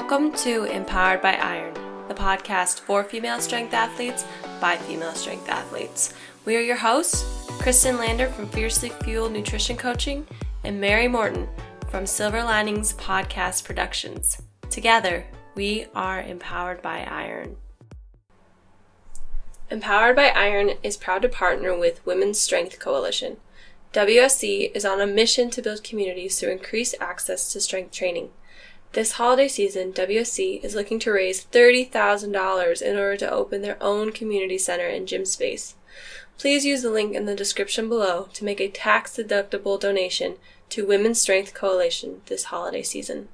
Welcome to Empowered by Iron, the podcast for female strength athletes by female strength athletes. We are your hosts, Kristen Lander from Fiercely Fueled Nutrition Coaching and Mary Morton from Silver Linings Podcast Productions. Together, we are Empowered by Iron. Empowered by Iron is proud to partner with Women's Strength Coalition. WSC is on a mission to build communities through increased access to strength training. This holiday season, WSC is looking to raise $30,000 in order to open their own community center and gym space. Please use the link in the description below to make a tax-deductible donation to Women's Strength Coalition this holiday season.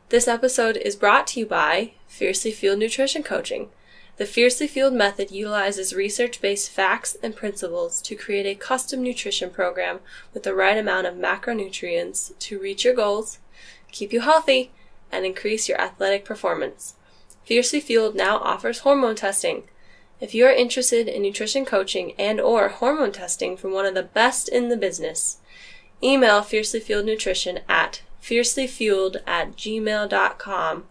This episode is brought to you by Fiercely Fueled Nutrition Coaching. The Fiercely Fueled method utilizes research-based facts and principles to create a custom nutrition program with the right amount of macronutrients to reach your goals, keep you healthy, and increase your athletic performance. Fiercely Fueled now offers hormone testing. If you are interested in nutrition coaching and or hormone testing from one of the best in the business, email Fiercely Fueled Nutrition at fiercelyfueled@gmail.com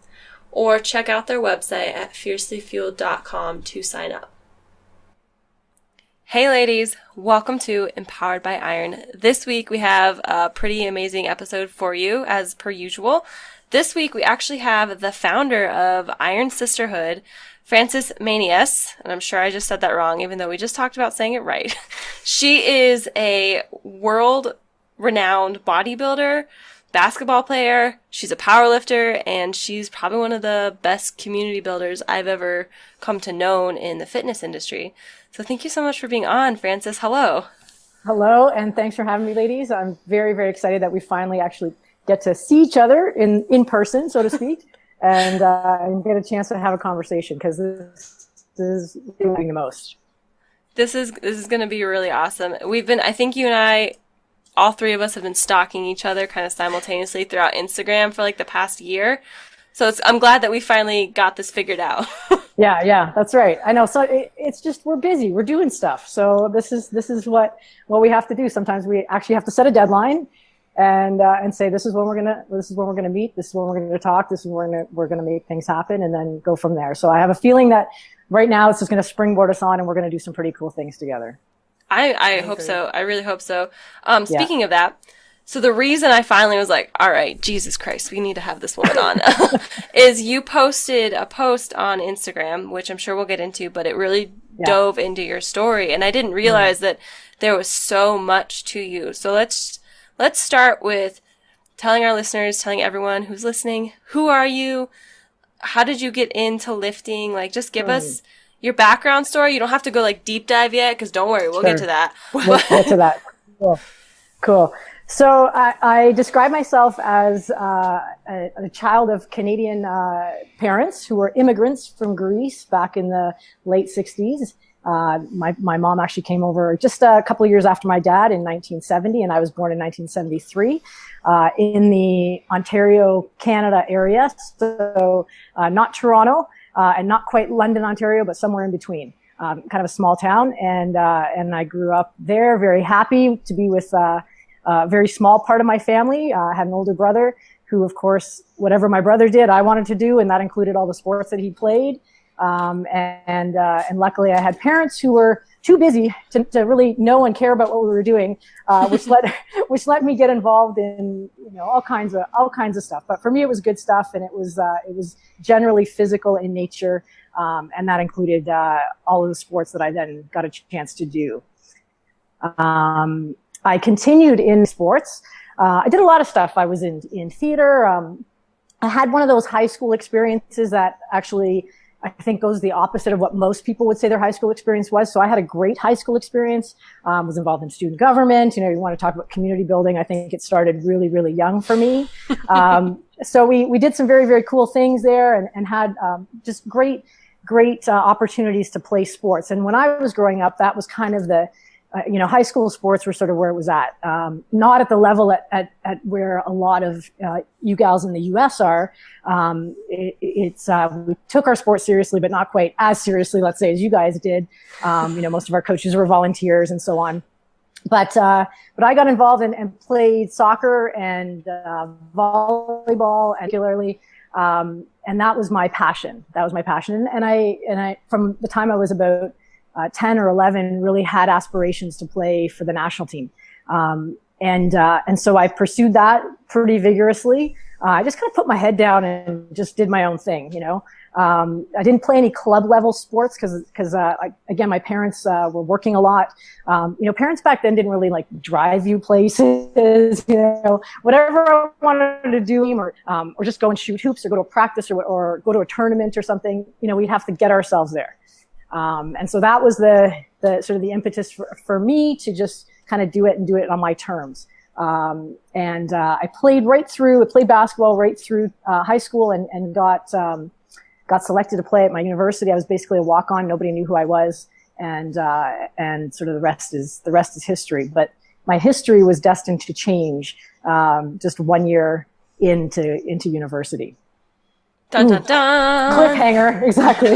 or check out their website at fiercelyfueled.com to sign up. Hey ladies, welcome to Empowered by Iron. This week we have a pretty amazing episode for you as per usual. This week we actually have the founder of Iron Sisterhood, Francess Manias, and I'm sure I just said that wrong even though we just talked about saying it right. She is a world-renowned bodybuilder, basketball player, she's a powerlifter, and she's probably one of the best community builders I've ever come to know in the fitness industry. So thank you so much for being on, Francess. Hello. Hello, and thanks for having me, ladies. I'm very, very excited that we finally actually get to see each other in person, so to speak, and get a chance to have a conversation because this is doing the most. This is going to be really awesome. I think you and I, all three of us have been stalking each other kind of simultaneously throughout Instagram for like the past year. So I'm glad that we finally got this figured out. Yeah, that's right. I know. So it's just, we're busy. We're doing stuff. So this is what we have to do. Sometimes we actually have to set a deadline and say, this is when we're going to meet. This is when we're going to talk. This is when we're going to make things happen and then go from there. So I have a feeling that right now it's just going to springboard us on and we're going to do some pretty cool things together. I hope so. I really hope so. Speaking of that, so the reason I finally was like, all right, Jesus Christ, we need to have this woman on, is you posted a post on Instagram, which I'm sure we'll get into, but it really dove into your story. And I didn't realize that there was so much to you. So let's start with telling our listeners, telling everyone who's listening, who are you? How did you get into lifting? Like, just give us your background story. You don't have to go like deep dive yet, because don't worry, we'll get to that. We'll get to that. Cool. So I describe myself as a child of Canadian parents who were immigrants from Greece back in the late 60s. My mom actually came over just a couple of years after my dad in 1970, and I was born in 1973 in the Ontario, Canada area. So not Toronto and not quite London, Ontario, but somewhere in between. Kind of a small town, and I grew up there, very happy to be with a very small part of my family. I had an older brother who, of course, whatever my brother did, I wanted to do, and that included all the sports that he played. And luckily I had parents who were too busy to really know and care about what we were doing, which let me get involved in, all kinds of stuff. But for me, it was good stuff, and it was generally physical in nature. And that included, all of the sports that I then got a chance to do. I continued in sports. I did a lot of stuff. I was in theater. I had one of those high school experiences that actually, I think, goes the opposite of what most people would say their high school experience was. So I had a great high school experience, was involved in student government. You want to talk about community building. I think it started really, really young for me. So we did some very, very cool things there and had just great opportunities to play sports. And when I was growing up, that was kind of the, high school sports were sort of where it was at. Not at the level at where a lot of you gals in the US are. We took our sport seriously, but not quite as seriously, let's say, as you guys did. Most of our coaches were volunteers and so on. But I got involved and played soccer and volleyball, and particularly And that was my passion. And I, from the time I was about 10 or 11, really had aspirations to play for the national team. And so I pursued that pretty vigorously. I just kind of put my head down and just did my own thing, you know. I didn't play any club level sports because again, my parents were working a lot. You know, parents back then didn't really like drive you places, you know, whatever I wanted to do, or just go and shoot hoops or go to a practice or go to a tournament or something, you know, we'd have to get ourselves there. And so that was the sort of the impetus for me to just kind of do it on my terms. I played basketball right through high school and got selected to play at my university. I was basically a walk-on. Nobody knew who I was. And sort of the rest is history. But my history was destined to change, just 1 year into university. Dun, dun, dun. Cliffhanger. Exactly.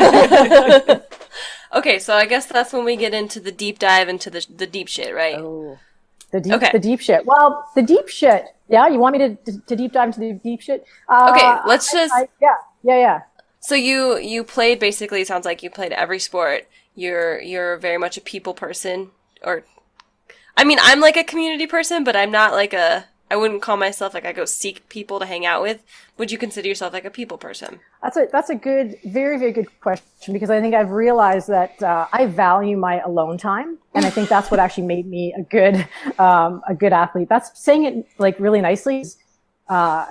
Okay. So I guess that's when we get into the deep dive into the deep shit, right? Oh. The deep shit. Well, the deep shit. Yeah, you want me to deep dive into the deep shit? Okay, let's just. Yeah. So you played, basically. It sounds like you played every sport. You're very much a people person, or, I mean, I'm like a community person, but I'm not like I wouldn't call myself like I go seek people to hang out with. Would you consider yourself like a people person? That's a good, very, very good question, because I think I've realized that I value my alone time, and I think that's what actually made me a good athlete. That's saying it like really nicely. I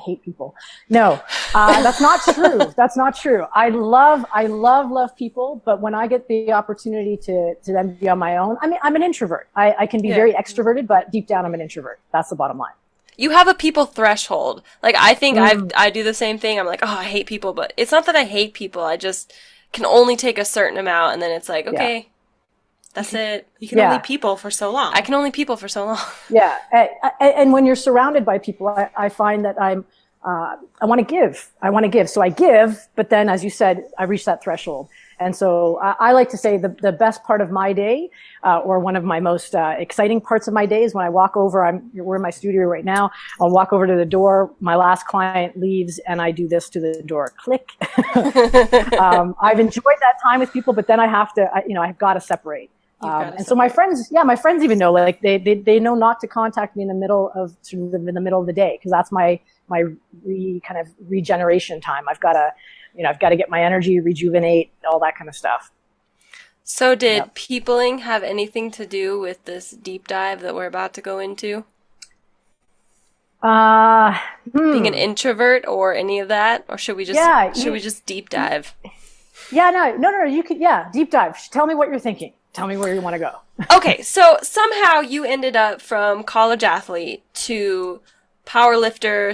hate people. No, that's not true. That's not true. I love people, but when I get the opportunity to then be on my own, I mean, I'm an introvert. I can be very extroverted, but deep down I'm an introvert. That's the bottom line. You have a people threshold. Like, I think I do the same thing. I'm like, oh, I hate people, but it's not that I hate people. I just can only take a certain amount, and then it's like, okay, that's it. You can only people for so long. I can only people for so long. Yeah. And when you're surrounded by people, I find that I want to give. So I give, but then, as you said, I reach that threshold. And so I like to say the best part of my day, or one of my most exciting parts of my day, is when I walk over. We're in my studio right now. I'll walk over to the door. My last client leaves, and I do this to the door. Click. I've enjoyed that time with people, but then I have to, I've got to separate. And so my friends even know, like they know not to contact me in the middle of the day, because that's my kind of regeneration time. I've got to get my energy, rejuvenate, all that kind of stuff. So did peopling have anything to do with this deep dive that we're about to go into? Being an introvert or any of that? Or should we just deep dive? Yeah, no, you could, deep dive. Tell me what you're thinking. Tell me where you want to go. Okay, so somehow you ended up from college athlete to powerlifter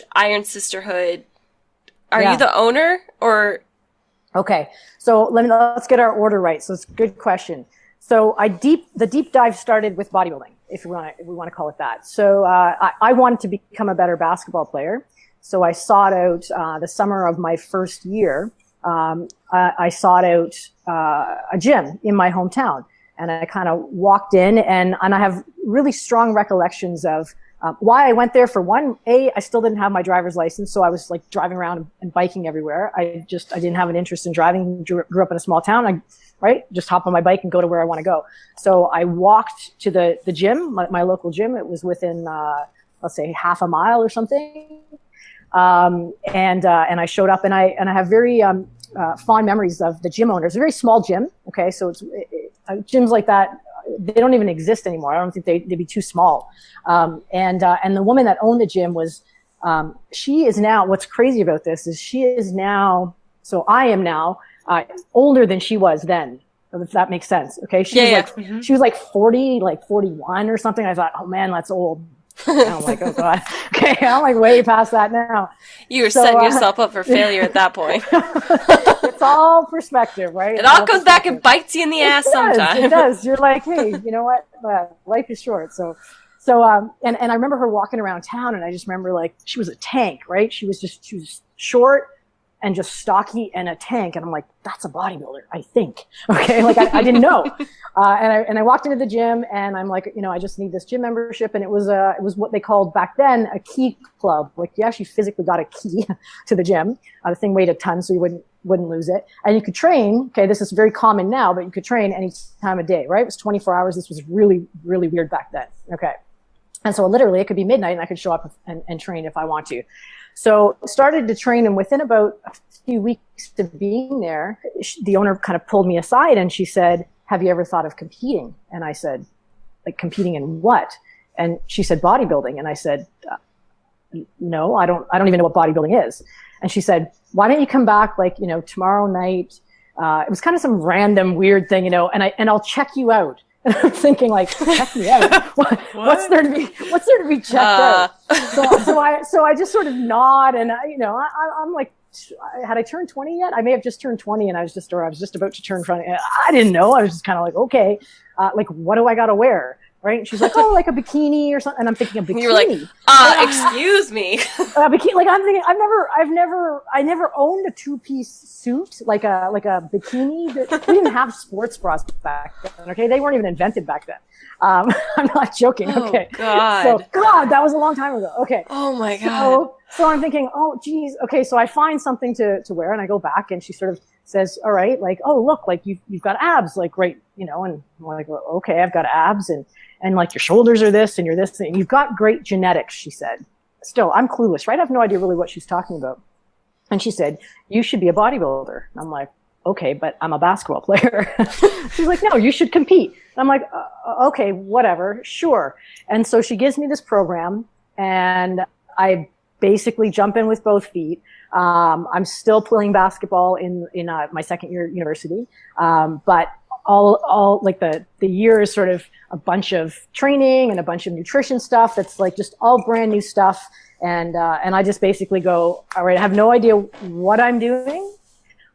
/ Iron Sisterhood. Are you the owner, or? Okay, so let's get our order right. So it's a good question. So the deep dive started with bodybuilding, if we want to call it that. So I wanted to become a better basketball player. So I sought out the summer of my first year. I sought out a gym in my hometown, and I kind of walked in, and I have really strong recollections of why I went there. For one, I still didn't have my driver's license, so I was like driving around and biking everywhere. I didn't have an interest in driving. Grew up in a small town. Just hop on my bike and go to where I want to go. So I walked to the gym, my local gym. It was within let's say half a mile or something. And I showed up, and I have very fond memories of the gym owner. It's a very small gym. Okay, so it's gyms like that, they don't even exist anymore. I don't think they'd be too small. And the woman that owned the gym was, she is now, what's crazy about this is she is now, so I am now older than she was then, if that makes sense. Okay, she was like 40, like 41 or something. I thought, oh man, that's old. And I'm like, oh god. Okay, I'm like way past that now. You were setting yourself up for failure at that point. It's all perspective, right? It all comes back and bites you in the ass sometimes. It does. You're like, hey, you know what? Life is short. So and I remember her walking around town, and I just remember, like, she was a tank, right? She was short, and just stocky and a tank. And I'm like, that's a bodybuilder, I think. Okay. Like I didn't know. And I walked into the gym and I'm like, I just need this gym membership. And it was what they called back then a key club. Like you actually physically got a key to the gym. The thing weighed a ton, so you wouldn't lose it. And you could train. Okay. This is very common now, but you could train any time of day, right? It was 24 hours. This was really, really weird back then. Okay. And so literally it could be midnight and I could show up and train if I want to. So started to train, and within about a few weeks of being there, the owner kind of pulled me aside and she said, have you ever thought of competing? And I said, like, competing in what? And she said, bodybuilding. And I said, no, I don't even know what bodybuilding is. And she said, why don't you come back like, tomorrow night? It was kind of some random weird thing, and I'll check you out. And I'm thinking, like, check me out. What's there to be checked out? So I just sort of nod, and I'm like, had I turned 20 yet? I may have just turned 20, and I was just about to turn 20. I didn't know. I was just kind of like, okay, like, what do I got to wear? Right? And she's like, oh, like a bikini or something. And I'm thinking a bikini. You're like, excuse me. A bikini. Like I'm thinking, I never owned a two-piece suit, like a bikini. We didn't have sports bras back then. Okay. They weren't even invented back then. I'm not joking. Okay. God. So God, that was a long time ago. Okay. Oh my God. So I'm thinking, oh geez. Okay. So I find something to wear and I go back and she sort of says, all right, like, oh, look, like you've got abs, like, right, and I'm like, well, okay, I've got abs and like your shoulders are this and you're this and you've got great genetics, she said. Still, I'm clueless, right? I have no idea really what she's talking about. And she said, you should be a bodybuilder. And I'm like, okay, but I'm a basketball player. She's like, no, you should compete. And I'm like, okay, whatever, sure. And so she gives me this program and I basically jump in with both feet. I'm still playing basketball in my second year at university. But all like the year is sort of a bunch of training and a bunch of nutrition stuff. That's like just all brand new stuff. And I just basically go, all right, I have no idea what I'm doing.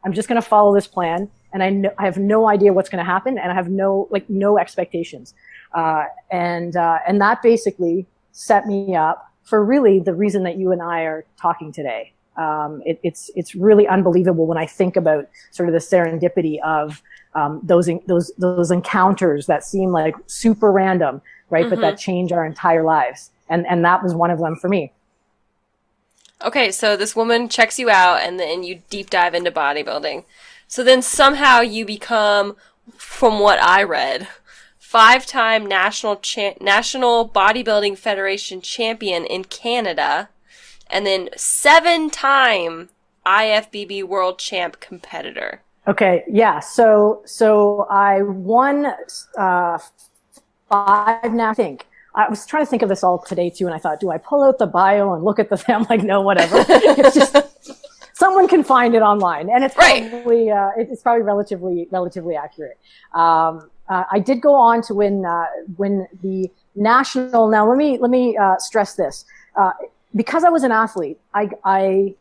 I'm just going to follow this plan. And I have no idea what's going to happen. And I have no expectations. And that basically set me up for really the reason that you and I are talking today. It's really unbelievable when I think about sort of the serendipity of those encounters that seem like super random, right? Mm-hmm. But that change our entire lives. And that was one of them for me. Okay, so this woman checks you out and then you deep dive into bodybuilding. So then somehow you become, from what I read, 5-time National Bodybuilding Federation champion in Canada, and then 7-time IFBB World Champ competitor. Okay, yeah. So I won 5 now, I think. I was trying to think of this all today too, and I thought, do I pull out the bio and look at the thing? I'm like, no, whatever. It's just someone can find it online, and it's probably it's probably relatively accurate. I did go on to win the national. Now let me stress this. Because I was an athlete, I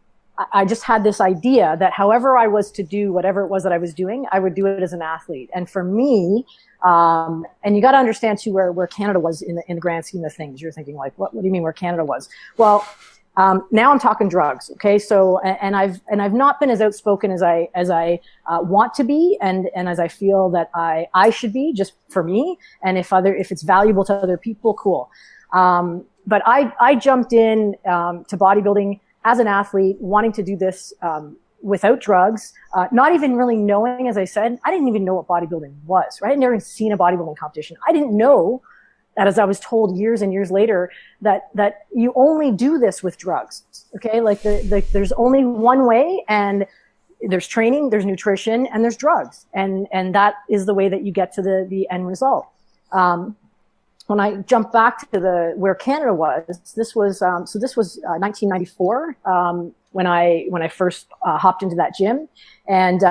just had this idea that however I was to do whatever it was that I was doing, I would do it as an athlete. And for me, and you got to understand too where Canada was in the grand scheme of things. You're thinking like, what do you mean where Canada was? Well, now I'm talking drugs. Okay. So, and I've not been as outspoken as I want to be and as I feel that I should be, just for me. And if it's valuable to other people, cool. But I jumped in to bodybuilding as an athlete, wanting to do this without drugs, not even really knowing, as I said, I didn't even know what bodybuilding was, right? I'd never seen a bodybuilding competition. I didn't know that, as I was told years and years later, that you only do this with drugs, okay? Like there's only one way, and there's training, there's nutrition, and there's drugs. And that is the way that you get to the end result. When I jumped back to where Canada was, this was 1994 when I first hopped into that gym, and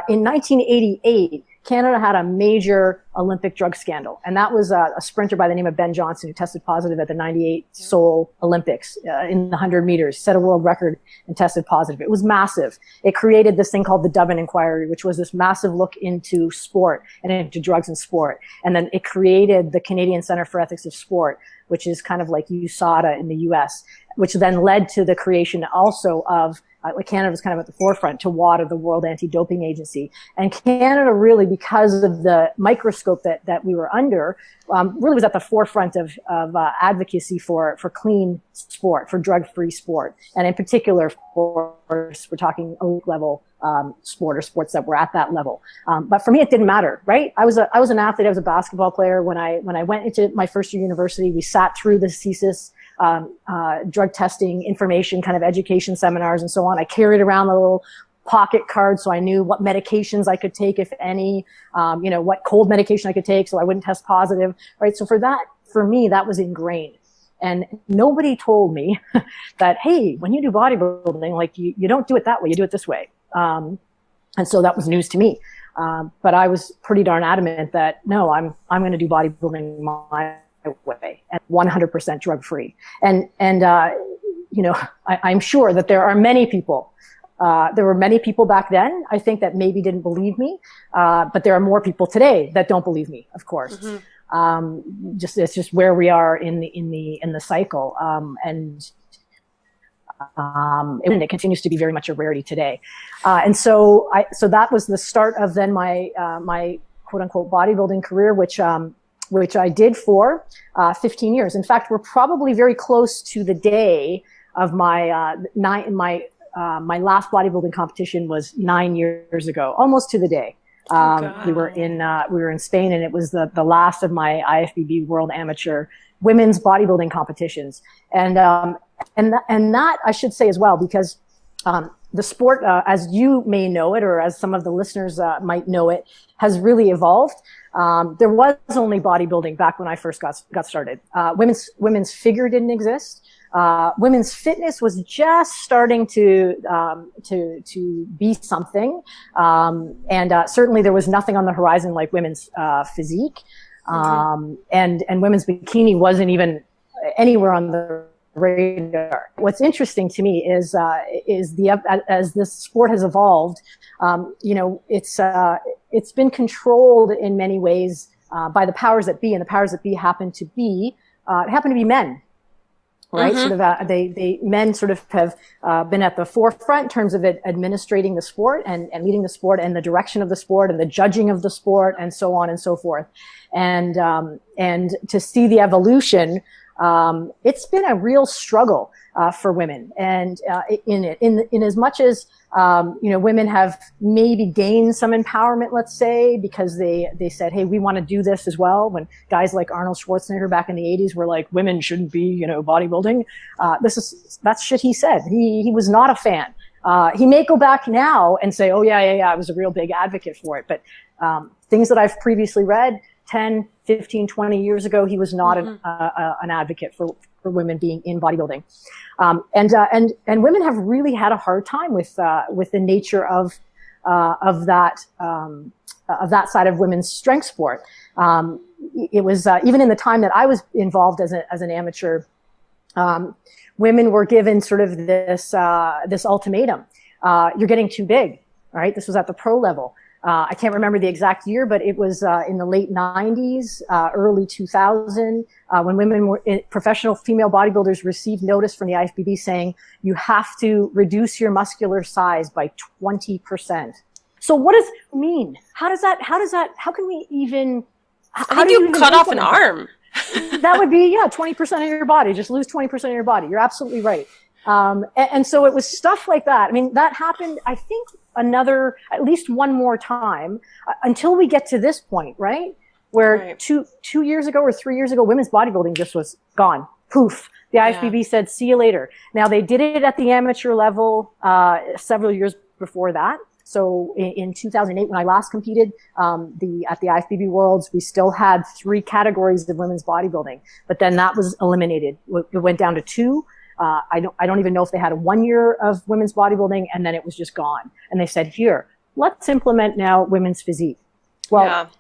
in 1988 Canada had a major Olympic drug scandal, and that was a sprinter by the name of Ben Johnson who tested positive at the 98 Seoul Olympics in the 100 meters, set a world record and tested positive. It was massive. It created this thing called the Dublin Inquiry, which was this massive look into sport and into drugs in sport. And then it created the Canadian Centre for Ethics of Sport, which is kind of like USADA in the US, which then led to the creation also of like Canada was kind of at the forefront to WADA, the World Anti-Doping Agency. And Canada really, because of the microscope that we were under, really was at the forefront of advocacy for clean sport, for drug-free sport. And in particular, of course, we're talking elite level sport or sports that were at that level. But for me, it didn't matter, right? I was an athlete. I was a basketball player. When I went into my first year university, we sat through the CSIS drug testing information kind of education seminars and so on. I carried around a little pocket card so I knew what medications I could take, if any, what cold medication I could take so I wouldn't test positive, right? So for me, that was ingrained. And nobody told me that, hey, when you do bodybuilding, like you don't do it that way, you do it this way. And so that was news to me. But I was pretty darn adamant that no, I'm going to do bodybuilding my way and 100% drug free. And I'm sure that there are many people, there were many people back then, I think, that maybe didn't believe me. But there are more people today that don't believe me, of course. Mm-hmm. It's just where we are in the cycle. And it continues to be very much a rarity today. And so that was the start of then my quote unquote bodybuilding career, which I did for 15 years. In fact, we're probably very close to the day of my last bodybuilding competition was 9 years ago, almost to the day. We were in Spain, and it was the last of my IFBB World Amateur Women's Bodybuilding competitions. And that I should say as well, because the sport, as you may know it, or as some of the listeners might know it, has really evolved. There was only bodybuilding back when I first got started. Women's figure didn't exist. Women's fitness was just starting to be something. And certainly there was nothing on the horizon like women's physique. And women's bikini wasn't even anywhere on the radar. What's interesting to me is as this sport has evolved, it's been controlled in many ways by the powers that be, and the powers that be happen to be men, right? Mm-hmm. Men sort of have been at the forefront in terms of administrating the sport and leading the sport and the direction of the sport and the judging of the sport and so on and so forth. And to see the evolution, it's been a real struggle for women, and in as much as women have maybe gained some empowerment, let's say, because they said, hey, we want to do this as well. When guys like Arnold Schwarzenegger back in the 80s were like, women shouldn't be bodybuilding. That's shit he said. He was not a fan. He may go back now and say, oh yeah, I was a real big advocate for it. But things that I've previously read 10, 15, 20 years ago, he was not an advocate for women being in bodybuilding. And women have really had a hard time with the nature of that side of women's strength sport. It was even in the time that I was involved as an amateur, women were given sort of this ultimatum: you're getting too big. All right, this was at the pro level. I can't remember the exact year, but it was in the late 90s, early 2000, when professional female bodybuilders received notice from the IFBB saying you have to reduce your muscular size by 20%. So what does it mean? How can we even? How do you cut off an arm? That would be 20% of your body. Just lose 20% of your body. You're absolutely right. And so it was stuff like that. I mean, that happened, I think, at least one more time until we get to this point, right? Where right. two years ago or 3 years ago, women's bodybuilding just was gone. Poof. The IFBB said, see you later. Now, they did it at the amateur level several years before that. So in 2008, when I last competed at the IFBB Worlds, we still had 3 categories of women's bodybuilding. But then that was eliminated. It went down to 2. I don't even know if they had 1 year of women's bodybuilding, and then it was just gone. And they said, here, let's implement now women's physique. Well,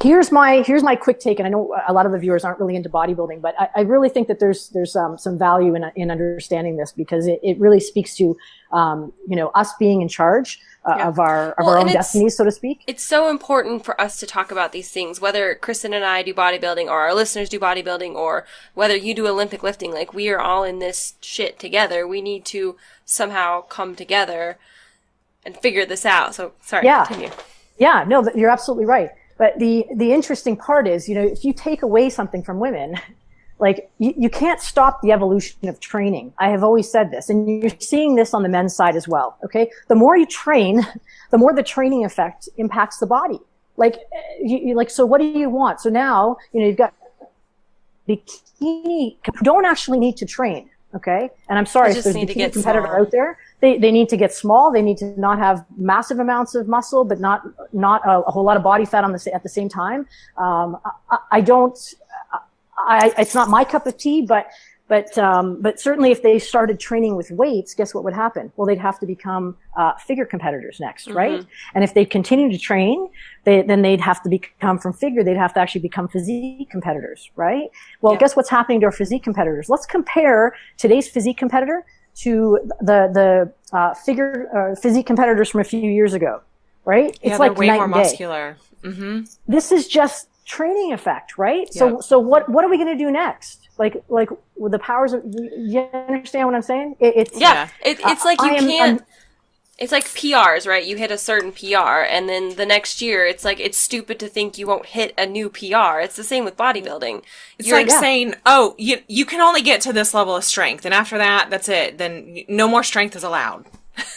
Here's my quick take, and I know a lot of the viewers aren't really into bodybuilding, but I really think that there's some value in understanding this, because it really speaks to us being in charge of our own destinies, so to speak. It's so important for us to talk about these things, whether Kristen and I do bodybuilding or our listeners do bodybuilding, or whether you do Olympic lifting. Like, we are all in this shit together. We need to somehow come together and figure this out. So sorry, continue. Yeah, no, you're absolutely right. But the interesting part is, if you take away something from women, like you can't stop the evolution of training. I have always said this, and you're seeing this on the men's side as well. Okay. The more you train, the more the training effect impacts the body. So what do you want? So now, you've got bikini, don't actually need to train. Okay. And I'm sorry if there's a bikini competitor out there. They need to get small. They need to not have massive amounts of muscle, but not a whole lot of body fat at the same time. It's not my cup of tea, but certainly if they started training with weights, guess what would happen? Well, they'd have to become figure competitors next, right? And if they continue to train, then they'd have to become from figure. They'd have to actually become physique competitors, right? Well, guess what's happening to our physique competitors? Let's compare today's physique competitor to the figure physique competitors from a few years ago, right? It's like way more muscular. This is just training effect, right? Yep. So what are we going to do next? Like with the powers of, you understand what I'm saying? It's like you can't. It's like PRs, right? You hit a certain PR, and then the next year, it's like, it's stupid to think you won't hit a new PR. It's the same with bodybuilding. It's saying, oh, you can only get to this level of strength, and after that, that's it. Then no more strength is allowed.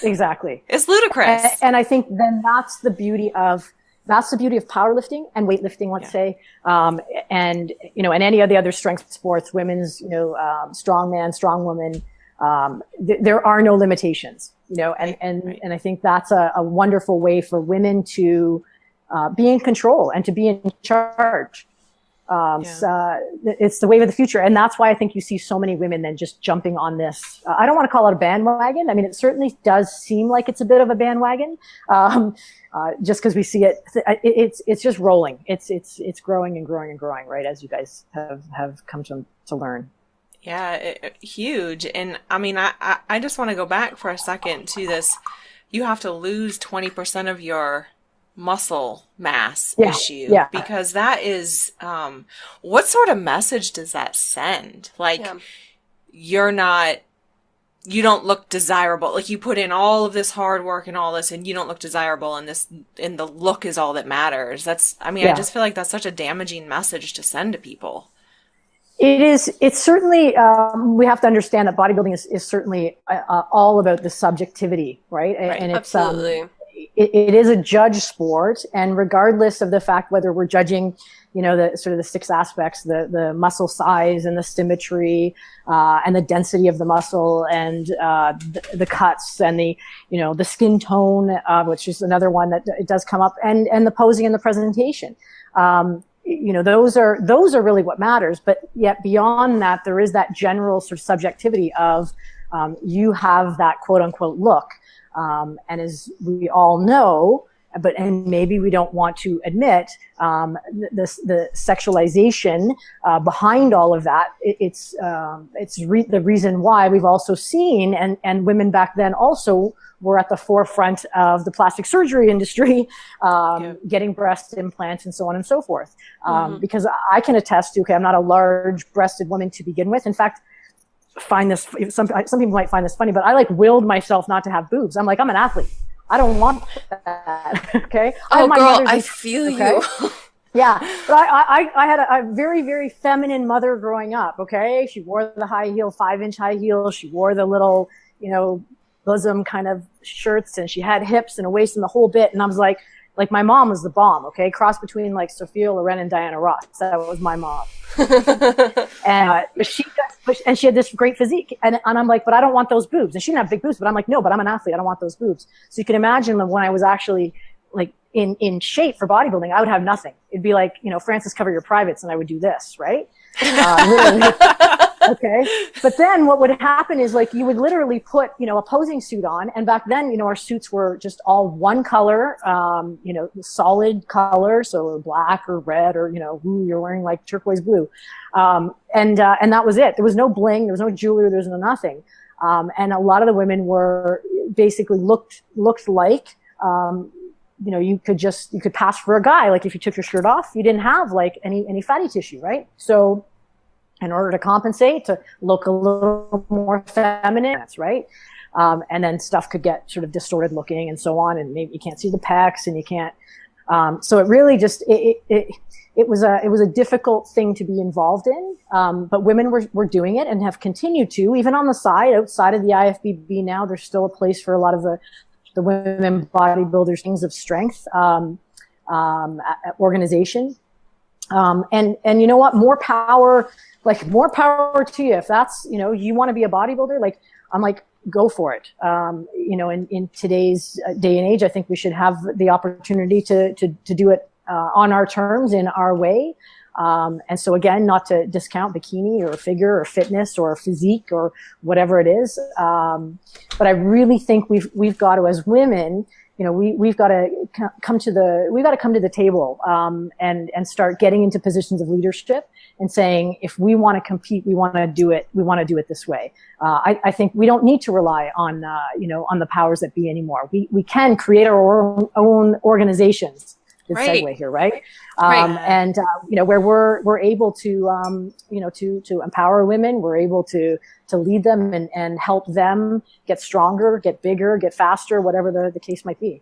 Exactly. It's ludicrous. And I think then that's the beauty of powerlifting and weightlifting, let's say, and any of the other strength sports, women's, strong man, strong woman. There are no limitations, and I think that's a wonderful way for women to be in control and to be in charge. So it's the wave of the future. And that's why I think you see so many women then just jumping on this. I don't want to call it a bandwagon. I mean, it certainly does seem like it's a bit of a bandwagon. Just because we see it's just rolling. It's growing and growing and growing, right? As you guys have come to learn. Yeah, huge. And I mean, I just want to go back for a second to this. You have to lose 20% of your muscle mass issue, because that is, what sort of message does that send? Like, you don't look desirable. Like, you put in all of this hard work and all this, and you don't look desirable, and the look is all that matters. I just feel like that's such a damaging message to send to people. It is. It's certainly, we have to understand that bodybuilding is certainly all about the subjectivity, right? And it's, absolutely. It is a judge sport, and regardless of the fact whether we're judging, the sort of the 6 aspects, the muscle size and the symmetry, and the density of the muscle, and the cuts, and the skin tone, which is another one that it does come up, and the posing and the presentation. Those are really what matters. But yet beyond that, there is that general sort of subjectivity of you have that quote unquote look. And as we all know, and maybe we don't want to admit, the sexualization behind all of that. It's the reason why we've also seen, and women back then also were at the forefront of the plastic surgery industry, getting breast implants and so on and so forth. Because I can attest to, I'm not a large-breasted woman to begin with. In fact, some people might find this funny, but I willed myself not to have boobs. I'm an athlete. I don't want that. Okay. Oh, girl, I feel you. Yeah. But I had a very, very feminine mother growing up. Okay. She wore the high heel, 5-inch high heels. She wore the little, bosom kind of shirts, and she had hips and a waist and the whole bit. And I was like my mom was the bomb. Okay. Cross between Sophia Loren and Diana Ross. That was my mom. And she had this great physique, and I'm like, but I don't want those boobs. And she didn't have big boobs, but I'm like, no, but I'm an athlete. I don't want those boobs. So you can imagine that when I was actually in shape for bodybuilding, I would have nothing. It'd be like, Frances, cover your privates, and I would do this, right? Okay. But then what would happen is like you would literally put, a posing suit on. And back then, our suits were just all one color, solid color. So black or red or, you're wearing like turquoise blue. And that was it. There was no bling. There was no jewelry. There was no nothing. And a lot of the women were basically looked like, you could pass for a guy. Like if you took your shirt off, you didn't have like any fatty tissue, right? So in order to compensate, to look a little more feminine, that's right. And then stuff could get sort of distorted looking and so on. And maybe you can't see the pecs and you can't, so it really just, it was a difficult thing to be involved in. But women were doing it and have continued to, even on the side, outside of the IFBB now, there's still a place for a lot of the women bodybuilders, things of strength, organization. And you know what, more power to you. If that's, you want to be a bodybuilder, like, I'm like, go for it. In today's day and age, I think we should have the opportunity to do it, on our terms, in our way. And so again, not to discount bikini or figure or fitness or physique or whatever it is. But I really think we've got to, as women, we've got to come to the table, and start getting into positions of leadership and saying, if we want to compete, we want to do it this way. I think we don't need to rely on, on the powers that be anymore. We can create our own organizations. Good segue here, right? And where we're able to to empower women, we're able to lead them and help them get stronger, get bigger, get faster, whatever the case might be.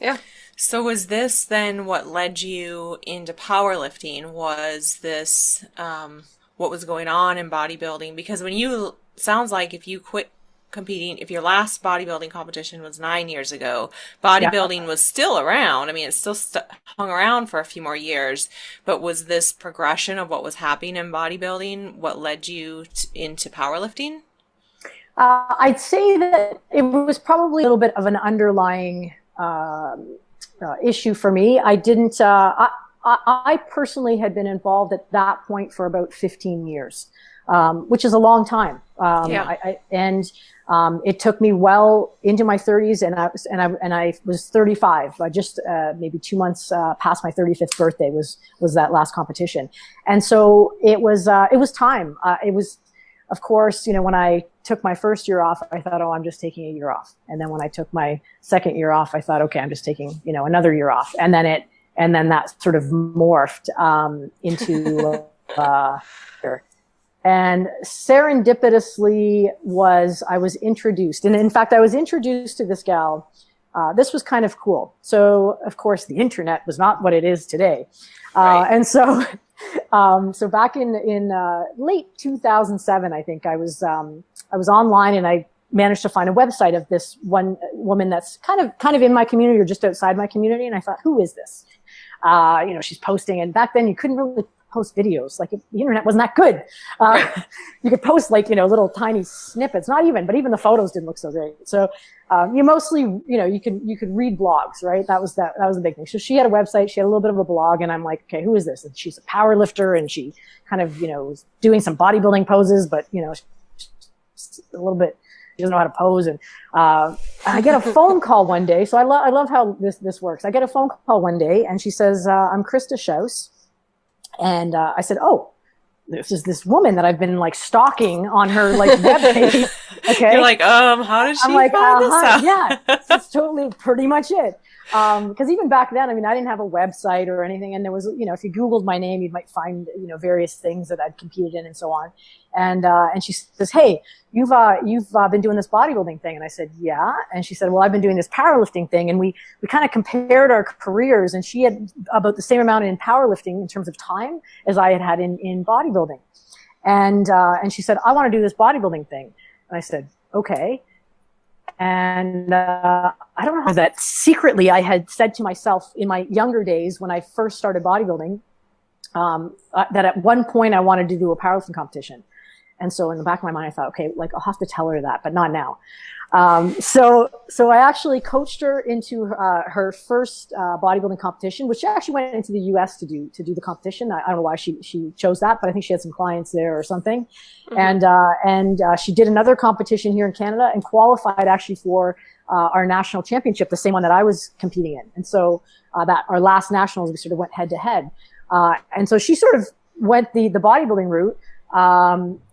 Yeah. So was this then what led you into powerlifting? Was this what was going on in bodybuilding? Because sounds like if you quit competing, if your last bodybuilding competition was 9 years ago, bodybuilding was still around. I mean, it still hung around for a few more years, but was this progression of what was happening in bodybuilding what led you into powerlifting? I'd say that it was probably a little bit of an underlying issue for me. I didn't, I personally had been involved at that point for about 15 years, which is a long time. It took me well into my 30s, and I was 35. I just maybe 2 months past my 35th birthday was that last competition, and so it was time. It was, of course, when I took my first year off, I thought, oh, I'm just taking a year off, and then when I took my second year off, I thought, okay, I'm just taking another year off, and then that sort of morphed into. And serendipitously I was introduced. And in fact, I was introduced to this gal. This was kind of cool. So, of course, the internet was not what it is today. Right. And so back in late 2007, I think I was online, and I managed to find a website of this one woman that's kind of in my community or just outside my community. And I thought, who is this? She's posting. And back then you couldn't really post videos. Like, the internet wasn't that good. You could post little tiny snippets, but even the photos didn't look so great. So, you mostly, you could read blogs, right? That was the big thing. So she had a website, she had a little bit of a blog, and I'm like, okay, who is this? And she's a power lifter, and she kind of, was doing some bodybuilding poses, but, a little bit, she doesn't know how to pose. And, I get a phone call one day. So I love how this works. I get a phone call one day, and she says, I'm Krista Schaus. And I said, oh, this is this woman that I've been stalking on her webpage. Okay. You're like, how did she find this out? Yeah, that's totally pretty much it. Because even back then, I didn't have a website or anything, and there was, if you Googled my name, you might find, various things that I'd competed in and so on. And she says, hey, you've been doing this bodybuilding thing. And I said, yeah. And she said, well, I've been doing this powerlifting thing. And we kind of compared our careers, and she had about the same amount in powerlifting in terms of time as I had in bodybuilding. And she said, I want to do this bodybuilding thing. And I said, okay. And I don't know how that secretly I had said to myself in my younger days when I first started bodybuilding, that at one point I wanted to do a powerlifting competition. And so in the back of my mind, I thought, okay, like I'll have to tell her that, but not now. So I actually coached her into her first bodybuilding competition, which she actually went into the US to do the competition. I don't know why she chose that, but I think she had some clients there or something. Mm-hmm. And she did another competition here in Canada and qualified actually for our national championship, the same one that I was competing in. And so that our last nationals, we sort of went head to head. And so she sort of went the bodybuilding route.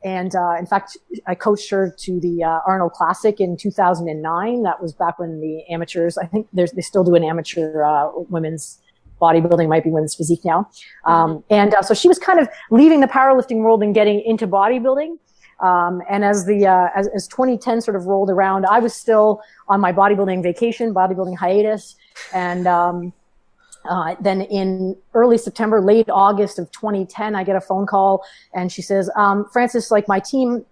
In fact, I coached her to the Arnold Classic in 2009. That was back when the amateurs, I think they still do an amateur women's bodybuilding, might be women's physique now. So she was kind of leaving the powerlifting world and getting into bodybuilding. And as 2010 sort of rolled around, I was still on my bodybuilding vacation, bodybuilding hiatus. And then in early September, late August of 2010, I get a phone call and she says, Francess, like my team,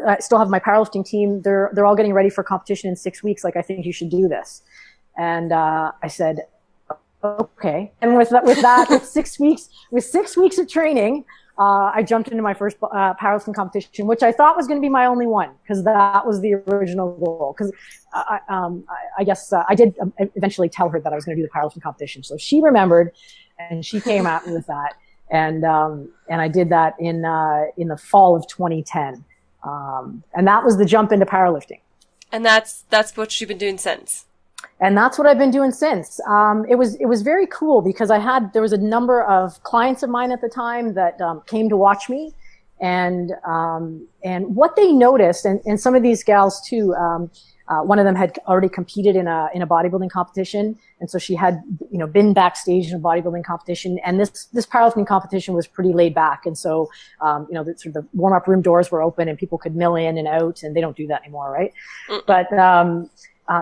I still have my powerlifting team. They're all getting ready for competition in 6 weeks. Like, I think you should do this. And I said, okay. And with 6 weeks of training, I jumped into my first powerlifting competition, which I thought was going to be my only one, because that was the original goal. Because I guess I did eventually tell her that I was going to do the powerlifting competition, so she remembered, and she came at me with that, and I did that in the fall of 2010, and that was the jump into powerlifting. And that's what you've been doing since. And that's what I've been doing since. It was very cool because there was a number of clients of mine at the time that came to watch me, and what they noticed, and some of these gals too. One of them had already competed in a bodybuilding competition, and so she had been backstage in a bodybuilding competition. And this powerlifting competition was pretty laid back, and so the warm up room doors were open and people could mill in and out, and they don't do that anymore, right? But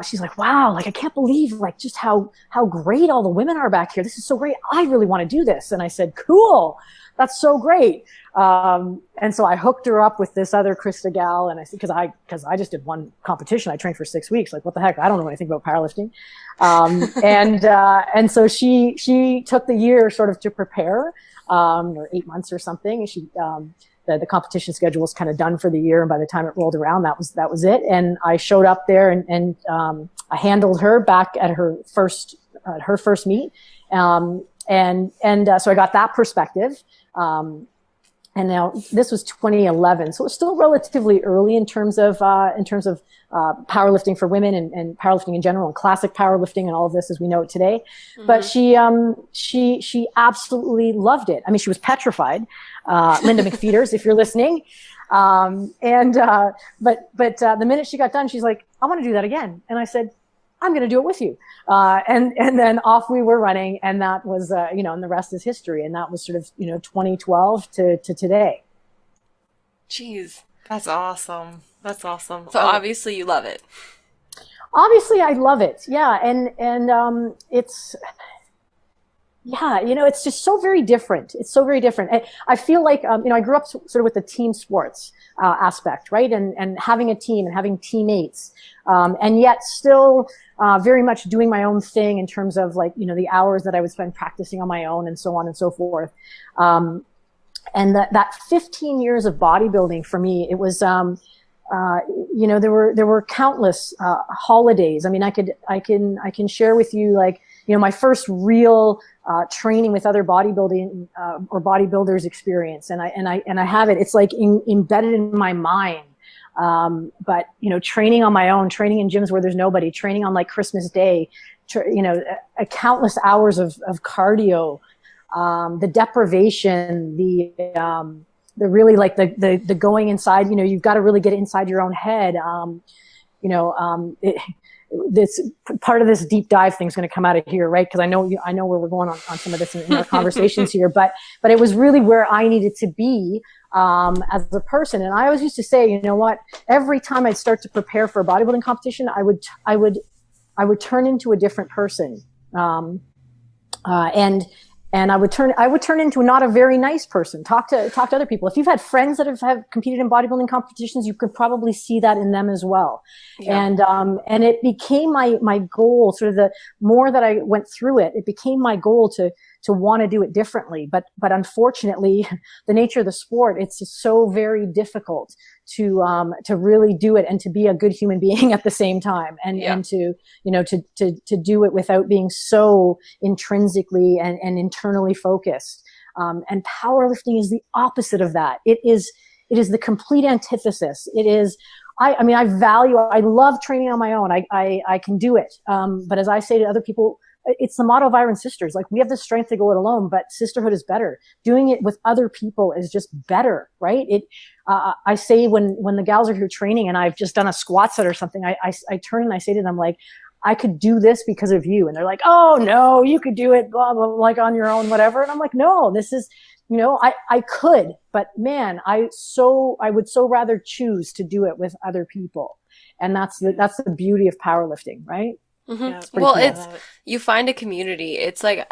she's like, wow, like I can't believe like just how great all the women are back here. This is so great. I really want to do this. And I said, cool, that's so great. And so I hooked her up with this other Krista gal, and I said, because I just did one competition. I trained for 6 weeks. Like, what the heck? I don't know anything about powerlifting. And so she took the year sort of to prepare, or 8 months or something. And she, the competition schedule was kind of done for the year. And by the time it rolled around, that was it. And I showed up there and I handled her back at her first meet. So I got that perspective. And now this was 2011. So it was still relatively early in terms of powerlifting for women and powerlifting in general and classic powerlifting and all of this as we know it today. Mm-hmm. But she absolutely loved it. I mean, she was petrified. Linda McFeeters, if you're listening. But the minute she got done, she's like, I want to do that again. And I said, I'm going to do it with you. And then off we were running, and that was, and the rest is history. And that was sort of, 2012 to today. Jeez, that's awesome. That's awesome. So obviously you love it. Obviously I love it. Yeah. And it's, yeah, it's just so very different. It's so very different. I feel like, I grew up sort of with the team sports aspect, right? And having a team and having teammates, and yet still very much doing my own thing in terms of like, the hours that I would spend practicing on my own and so on and so forth. And that 15 years of bodybuilding for me, it was, there were countless holidays. I mean, I can share with you like, my first real training with other bodybuilding or bodybuilders experience, and I have it. It's like embedded in my mind. But training on my own, training in gyms where there's nobody, training on like Christmas Day, countless hours of cardio, the deprivation, the really like the going inside. You've got to really get inside your own head. This part of this deep dive thing is going to come out of here, right? Because I know where we're going on some of this in our conversations here, but it was really where I needed to be as a person. And I always used to say, every time I'd start to prepare for a bodybuilding competition, I would turn into a different person, and I would turn into not a very nice person. Talk to other people. If you've had friends that have competed in bodybuilding competitions, you could probably see that in them as well. Yeah. And it became my goal, sort of the more that I went through it, it became my goal to want to do it differently. But unfortunately, the nature of the sport, it's just so very difficult to really do it and to be a good human being at the same time, and to, to do it without being so intrinsically and internally focused. And powerlifting is the opposite of that. It is the complete antithesis. It is, I love training on my own. I can do it. But as I say to other people, it's the motto of Iron Sisters. Like, we have the strength to go it alone, but sisterhood is better. Doing it with other people is just better, right? I say when the gals are here training and I've just done a squat set or something, I turn and I say to them, like, I could do this because of you. And they're like, oh no, you could do it, blah, blah, like on your own, whatever. And I'm like, no, this is, I could, but man, I would so rather choose to do it with other people. And that's the beauty of powerlifting, right? Mm-hmm. Yeah, well, you find a community. It's like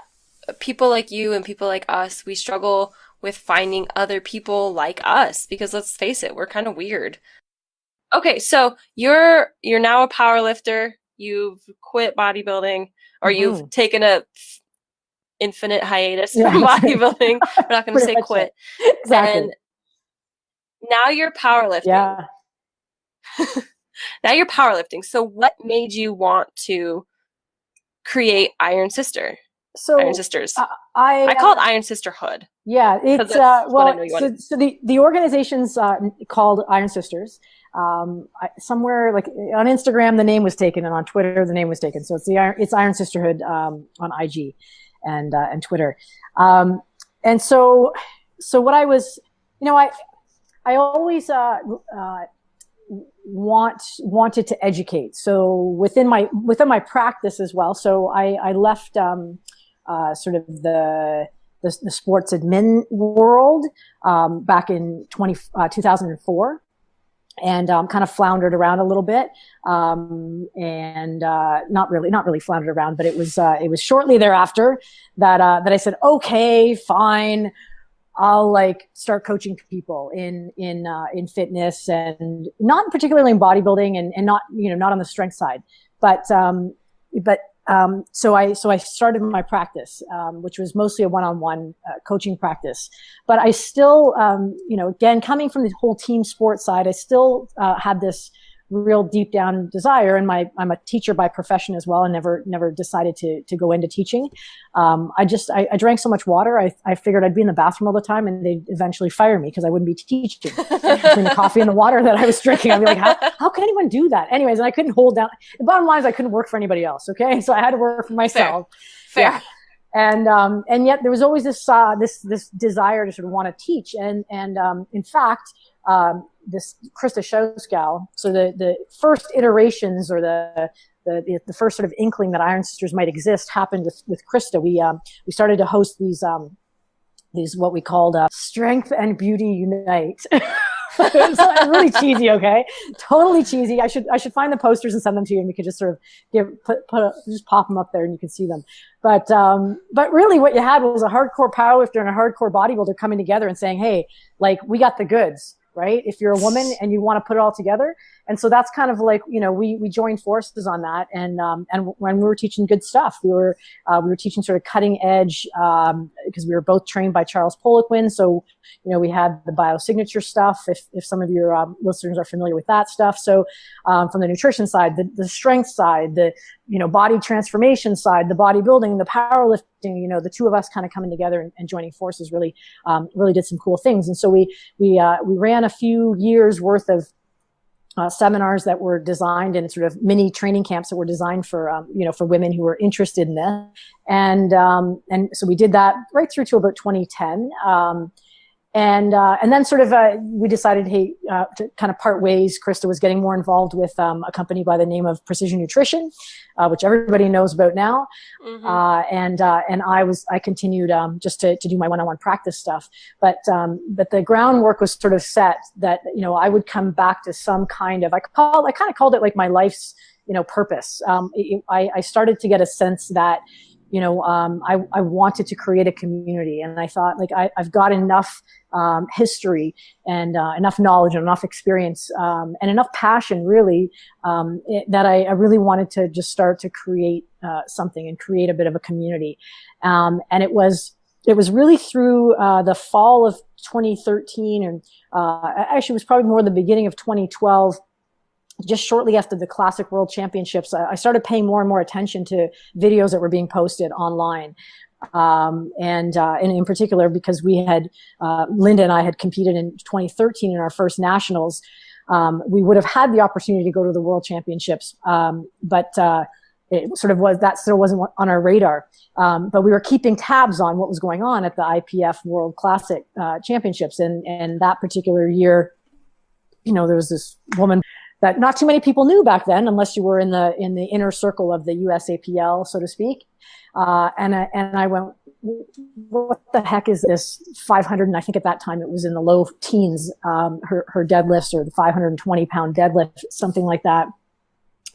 people like you and people like us, we struggle with finding other people like us, because let's face it, we're kind of weird. Okay, so you're now a power lifter. You've quit bodybuilding, or you've taken a infinite hiatus from bodybuilding. We're not going to say quit. Exactly. And now you're powerlifting. Yeah. Now you're powerlifting. So what made you want to create Iron Sisters? I call it Iron Sisterhood. Yeah, it's so the organization's called Iron Sisters. Somewhere like on Instagram the name was taken, and on Twitter the name was taken. So it's Iron Sisterhood on IG and Twitter. And so what I was, I always wanted to educate. So within my practice as well. So I left sort of the sports admin world back in 2004, and kind of floundered around a little bit, and not really floundered around, but it was shortly thereafter that I said, okay, fine, I'll like start coaching people in fitness, and not particularly in bodybuilding, and not not on the strength side, but so I started my practice, which was mostly a one-on-one coaching practice. But I still, again, coming from the whole team sports side, I still had this real deep down desire. And I'm a teacher by profession as well, and never decided to go into teaching. I drank so much water. I figured I'd be in the bathroom all the time, and they'd eventually fire me because I wouldn't be teaching. Between the coffee and the water that I was drinking, I'd be like, how can anyone do that? Anyways, and I couldn't hold down. The bottom line is I couldn't work for anybody else. Okay. So I had to work for myself. Fair. Yeah. And yet there was always this desire to sort of want to teach. And in fact, this Krista shows gal. So the first iterations, or the first sort of inkling that Iron Sisters might exist happened with Krista. We started to host these what we called Strength and Beauty Unite. It's really cheesy, okay? Totally cheesy. I should find the posters and send them to you, and we could just sort of just pop them up there and you can see them. But really what you had was a hardcore powerlifter and a hardcore bodybuilder coming together and saying, hey, like, we got the goods, right? If you're a woman and you want to put it all together. And so that's kind of like, we joined forces on that. And when we were teaching good stuff, we were teaching sort of cutting edge, because we were both trained by Charles Poliquin. So, we had the biosignature stuff, if some of your listeners are familiar with that stuff. So, from the nutrition side, the strength side, the, body transformation side, the bodybuilding, the powerlifting, the two of us kind of coming together and joining forces really did some cool things. And so we ran a few years worth of seminars that were designed, and sort of mini training camps that were designed for for women who were interested in this. And so we did that right through to about 2010. And then sort of, we decided, hey, to kind of part ways. Krista was getting more involved with, a company by the name of Precision Nutrition, which everybody knows about now. Mm-hmm. And I continued, just to do my one-on-one practice stuff. But the groundwork was sort of set that, I would come back to some kind of, I kind of called it like my life's, purpose. I started to get a sense that, I wanted to create a community, and I thought, like, I've got enough history and enough knowledge and enough experience and enough passion, really, that I really wanted to just start to create something and create a bit of a community. And it was really through the fall of 2013, and actually it was probably more the beginning of 2012. Just shortly after the Classic World Championships, I started paying more and more attention to videos that were being posted online. And in particular, because we had, Linda and I had competed in 2013 in our first nationals. We would have had the opportunity to go to the World Championships. But it sort of that still wasn't on our radar. But we were keeping tabs on what was going on at the IPF World Classic, Championships. And that particular year, there was this woman that not too many people knew back then, unless you were in the inner circle of the USAPL, so to speak. And I went, what the heck is this 500? And I think at that time it was in the low teens, her deadlifts, or the 520 pound deadlift, something like that.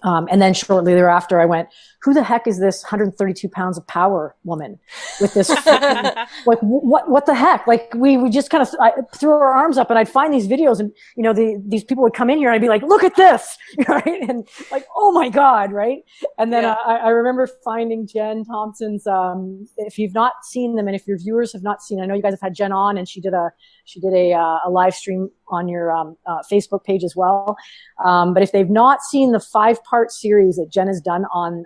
And then shortly thereafter, I went, who the heck is this 132 pounds of power woman with this, like, what the heck? Like, we just kind of threw our arms up, and I'd find these videos, and, these people would come in here and I'd be like, look at this, right? And like, oh my God, right? And then I remember finding Jen Thompson's, if you've not seen them, and if your viewers have not seen, I know you guys have had Jen on, and she did a live stream on your Facebook page as well. But if they've not seen the 5-part series that Jen has done on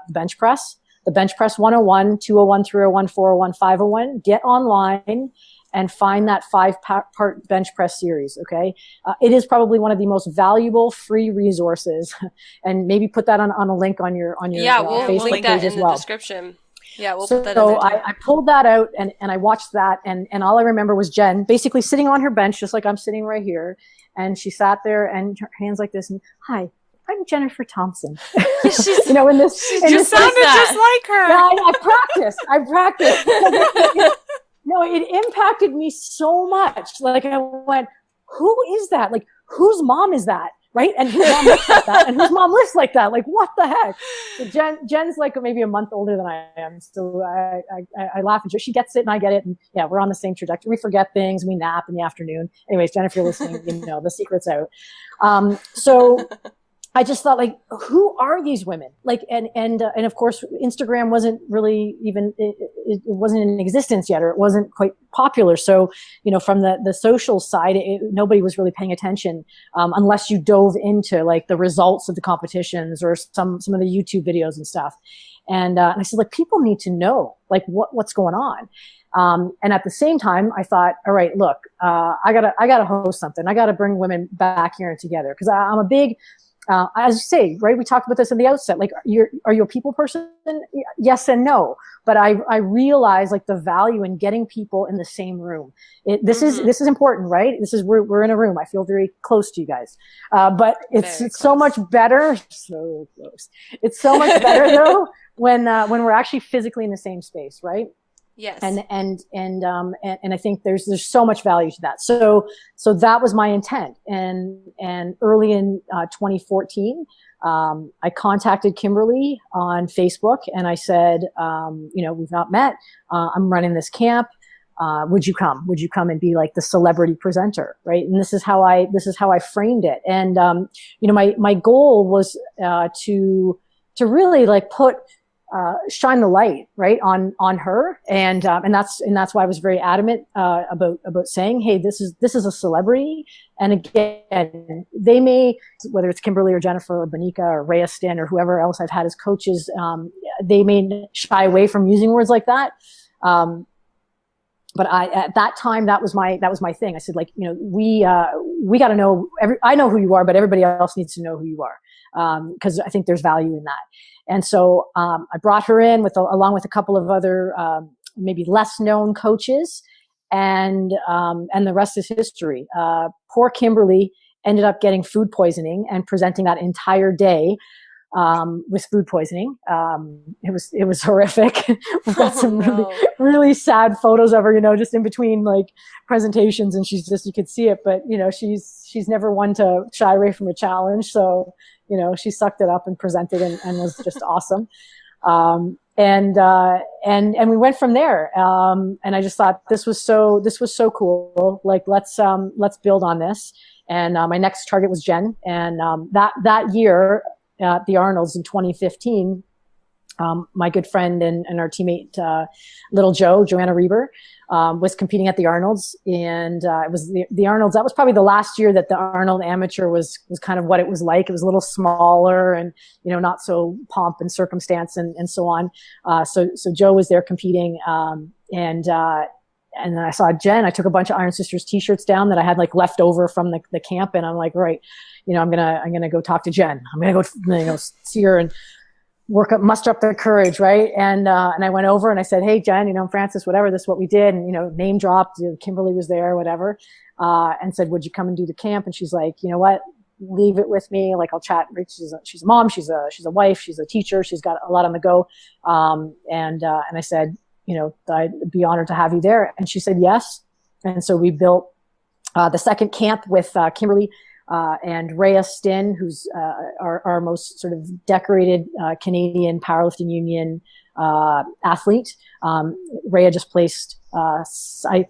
the bench press 101, 201, 301, 401, 501, get online and find that 5-part bench press series. Okay. It is probably one of the most valuable free resources, and maybe put that on a link on your we'll Facebook link that page as in well. The description. Yeah, we'll put that in there. So I pulled that out, and I watched that, and all I remember was Jen basically sitting on her bench, just like I'm sitting right here. And she sat there, and her hands like this, and, hi, I'm Jennifer Thompson. She's, in this, she just sounded just like her. Yeah, I practiced. No, it impacted me so much. Like, I went, who is that? Like, whose mom is that? Right? And whose mom looks like that? And whose mom looks like that? Like, what the heck? So Jen's like maybe a month older than I am. So I laugh at her. She gets it and I get it. And yeah, we're on the same trajectory. We forget things. We nap in the afternoon. Anyways, Jen, if you're listening, the secret's out. So I just thought, like, who are these women? Like, and of course, Instagram wasn't really even, it wasn't in existence yet, or it wasn't quite popular. So, from the social side, nobody was really paying attention, unless you dove into like the results of the competitions or some of the YouTube videos and stuff. And I said, like, people need to know, like, what's going on. And at the same time, I thought, all right, look, I gotta host something. I gotta bring women back here and together. Cause I'm a big, as you say, right? We talked about this in the outset. Like, are you a people person? Yes and no. But I realize, like, the value in getting people in the same room. This is important, right? We're in a room. I feel very close to you guys. But it's so much better. So close. It's so much better though when we're actually physically in the same space, right? Yes. And I think there's so much value to that. So that was my intent. And early in 2014, I contacted Kimberly on Facebook, and I said, we've not met. I'm running this camp. Would you come? Would you come and be like the celebrity presenter? Right. And this is how I framed it. And, my goal was, to really like shine the light, right, on her. And that's why I was very adamant, about saying, hey, this is a celebrity. And again, they may, whether it's Kimberly or Jennifer or Bonica or Rhea Stin or whoever else I've had as coaches, they may shy away from using words like that. But at that time, that was my thing. I said, like, we got to know I know who you are, but everybody else needs to know who you are. Cause I think there's value in that. And so, I brought her in along with a couple of other, maybe less known coaches, and the rest is history. Poor Kimberly ended up getting food poisoning and presenting that entire day, with food poisoning. It was horrific. We've got some really sad photos of her, just in between like presentations, and you could see it, but she's never one to shy away from a challenge. So, she sucked it up and presented and was just awesome. and we went from there. And I just thought this was so cool. Like, let's build on this. And, my next target was Jen. And, that year at the Arnold's in 2015, my good friend and our teammate, little Joanna Reber, was competing at the Arnold's, and it was the Arnold's. That was probably the last year that the Arnold Amateur was kind of what it was like. It was a little smaller and, not so pomp and circumstance and so on. So Joe was there competing, and then I saw Jen. I took a bunch of Iron Sisters t-shirts down that I had like left over from the camp, and I'm like, right, I'm gonna go talk to Jen. I'm gonna go see her and muster up the courage, right? And I went over and I said, hey, Jen, Francess, whatever, this is what we did. And, name dropped, Kimberly was there, whatever. And said, would you come and do the camp? And she's like, you know what? Leave it with me. Like, I'll chat. She's a mom. She's a wife. She's a teacher. She's got a lot on the go. And I said, I'd be honored to have you there. And she said, yes. And so we built, the second camp with, Kimberly, and Rhea Stinn, who's our most sort of decorated Canadian Powerlifting Union athlete. Rhea just placed, I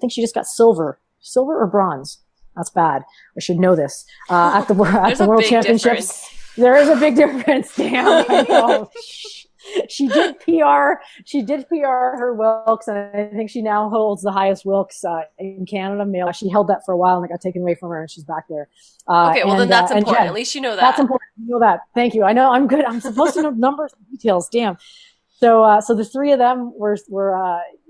think she just got silver or bronze. That's bad. I should know this. At the World Championships, difference. There is a big difference. Damn. I know. She did PR her Wilks, and I think she now holds the highest Wilks in Canada male. She held that for a while and it got taken away from her, and she's back there. Okay, well, then that's important. Jen, at least you know that. That's important. You know that. Thank you. I know I'm good. I'm supposed to know numbers and details. Damn. So the three of them were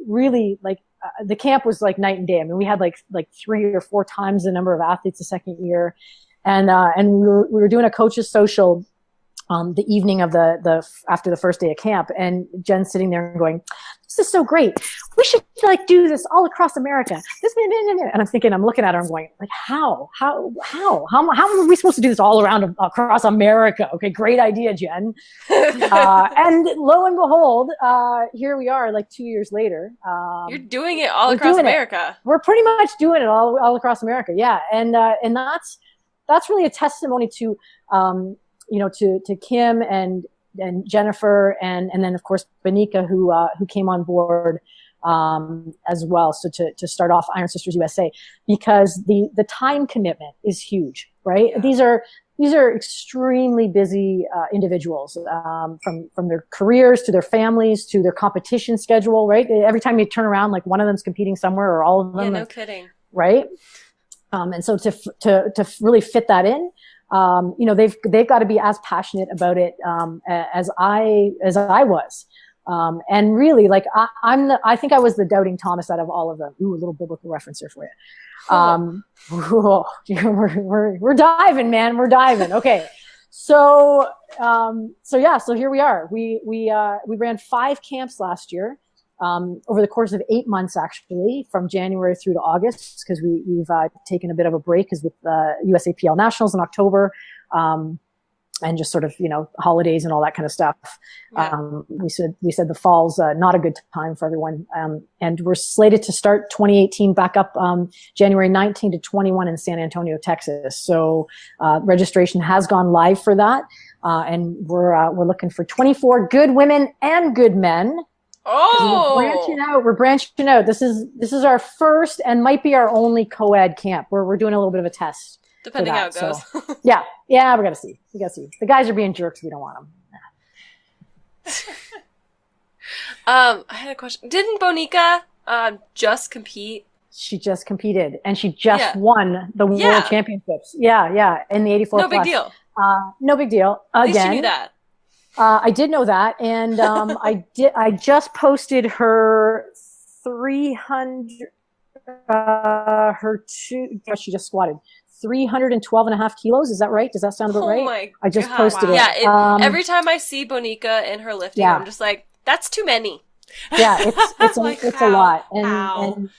really like, the camp was like night and day. I mean, we had like 3 or 4 times the number of athletes the second year. And we were doing a coaches social the evening of after the first day of camp, and Jen's sitting there and going, this is so great. We should like do this all across America. And I'm thinking, I'm looking at her, I'm going like, how are we supposed to do this all around across America? Okay. Great idea, Jen. And lo and behold, here we are like 2 years later. You're doing it all across America. We're pretty much doing it all across America. Yeah. And that's really a testimony to, to Kim and Jennifer and then of course Bonica who came on board as well. So to start off Iron Sisters USA, because the time commitment is huge, right? Yeah. These are extremely busy individuals, from their careers to their families to their competition schedule, right? Every time you turn around, like one of them's competing somewhere or all of them. Yeah, no kidding. Right? And so to really fit that in, they've got to be as passionate about it as I was. And really, like I think I was the doubting Thomas out of all of them. Ooh, a little biblical reference here for you. We're diving, man. We're diving. Okay. So here we are. We ran 5 camps last year. Over the course of 8 months, actually, from January through to August, because we've taken a bit of a break, because with USAPL Nationals in October, and just sort of holidays and all that kind of stuff. Yeah. We said the fall's not a good time for everyone, and we're slated to start 2018 back up January 19 to 21 in San Antonio, Texas. So registration has gone live for that, and we're looking for 24 good women and good men. Oh, we're branching out. This is our first and might be our only co-ed camp. We're doing a little bit of a test. Depending how it goes. So, yeah, we gotta see. The guys are being jerks. We don't want them. I had a question. Didn't Bonica just compete? She just competed, and she just won the World Championships. Yeah, in the 84 No big deal. No big deal. At least you knew that. I did know that, and I just posted her 300. She just squatted 312 and a half kilos. Is that right? Does that sound about right? I just posted it. Yeah. Every time I see Bonica and her lifting, I'm just like, that's too many. Yeah, it's a lot, and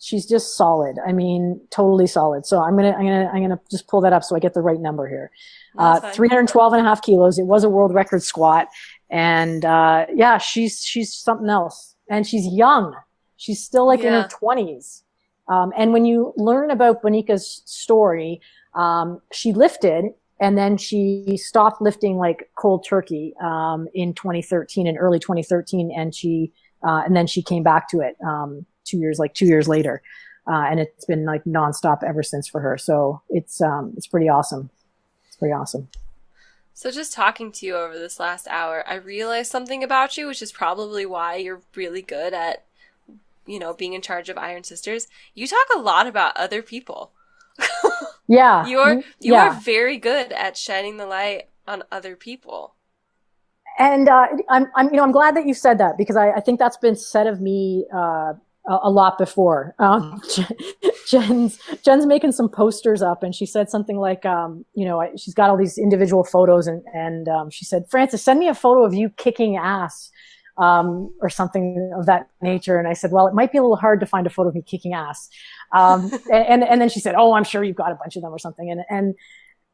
she's just solid. I mean, totally solid. So I'm gonna just pull that up so I get the right number here. 312 and a half kilos. It was a world record squat, and she's something else, and she's young. She's still like in her 20s. And when you learn about Bonica's story, she lifted And then she stopped lifting like cold turkey, in 2013, in early 2013. And then she came back to it, 2 years later. And it's been like nonstop ever since for her. So it's pretty awesome. It's pretty awesome. So just talking to you over this last hour, I realized something about you, which is probably why you're really good at, being in charge of Iron Sisters. You talk a lot about other people. Yeah. You are very good at shedding the light on other people. And I'm glad that you said that, because I think that's been said of me a lot before. Jen's making some posters up, and she said something like, she's got all these individual photos, and she said, Frances, send me a photo of you kicking ass, or something of that nature. And I said, well, it might be a little hard to find a photo of me kicking ass. And then she said, oh, I'm sure you've got a bunch of them or something. And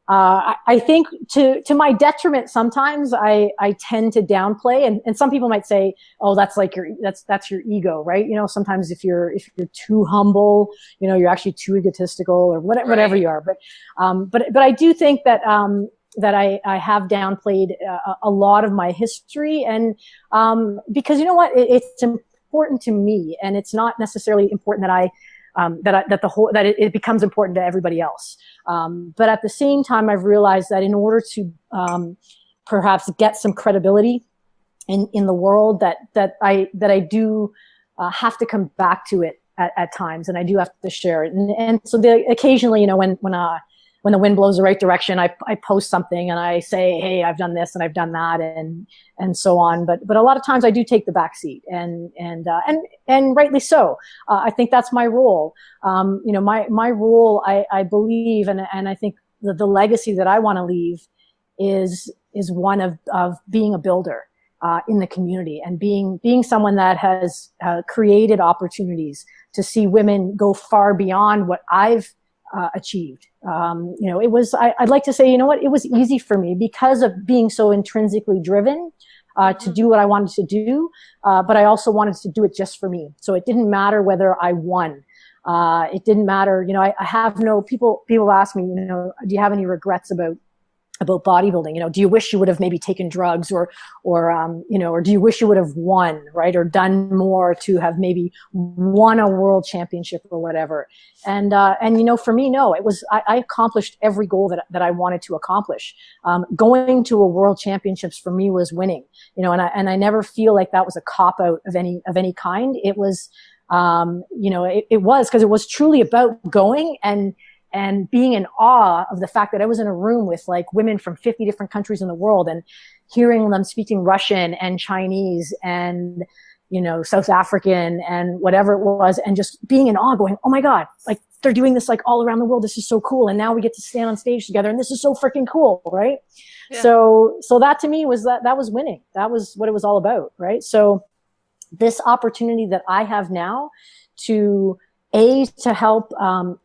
I think to my detriment, sometimes I tend to downplay, and some people might say, oh, that's like that's your ego, right? Sometimes if you're too humble, you're actually too egotistical, or whatever you are. But I do think that I have downplayed a lot of my history, and because you know what, it's important to me, and it's not necessarily important that it becomes important to everybody else. But at the same time, I've realized that in order to perhaps get some credibility in the world, that I do have to come back to it at times, and I do have to share it. And so occasionally, when the wind blows the right direction, I post something and I say, hey, I've done this and I've done that, and so on. But a lot of times I do take the back seat, and rightly so. I think that's my role. My role, I believe, and I think the legacy that I want to leave is one of being a builder in the community, and being someone that has created opportunities to see women go far beyond what I've achieved. I'd like to say, it was easy for me because of being so intrinsically driven to do what I wanted to do. But I also wanted to do it just for me. So it didn't matter whether I won. It didn't matter. I have no people ask me, do you have any regrets about bodybuilding? Do you wish you would have maybe taken drugs, or do you wish you would have won, right? Or done more to have maybe won a world championship or whatever. And for me, no, I accomplished every goal that I wanted to accomplish. Going to a world championships for me was winning, and I never feel like that was a cop out of any kind. It was, it was, because it was truly about going and being in awe of the fact that I was in a room with like women from 50 different countries in the world, and hearing them speaking Russian and Chinese and, South African and whatever it was, and just being in awe, going, oh my God, like they're doing this like all around the world. This is so cool. And now we get to stand on stage together, and this is so freaking cool. Right. Yeah. So that to me was that was winning. That was what it was all about. Right. So this opportunity that I have now to help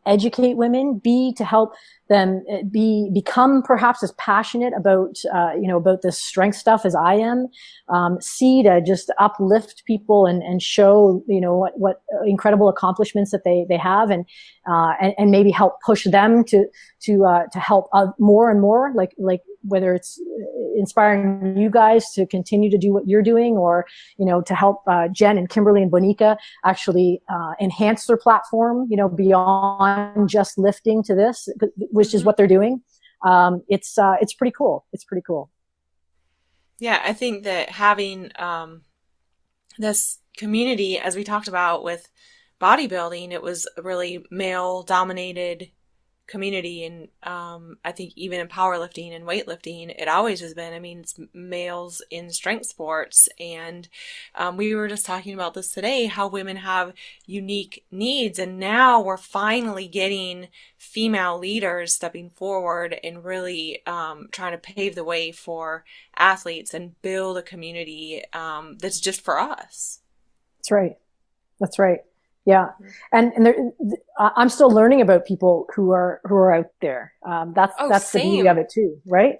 educate women, B, to help them become perhaps as passionate about this strength stuff as I am, C, to just uplift people and show what incredible accomplishments that they have, and maybe help push them to help more and more, like whether it's inspiring you guys to continue to do what you're doing, or to help Jen and Kimberly and Bonica actually enhance their platform, beyond just lifting to this, which is what they're doing. It's pretty cool. It's pretty cool. Yeah, I think that having this community, as we talked about with bodybuilding, it was a really male dominated community, and I think even in powerlifting and weightlifting, it always has been. I mean, it's males in strength sports, and we were just talking about this today, how women have unique needs, and now we're finally getting female leaders stepping forward and really trying to pave the way for athletes and build a community that's just for us. That's right. That's right. Yeah. And I'm still learning about people who are out there. That's the beauty of it too, right?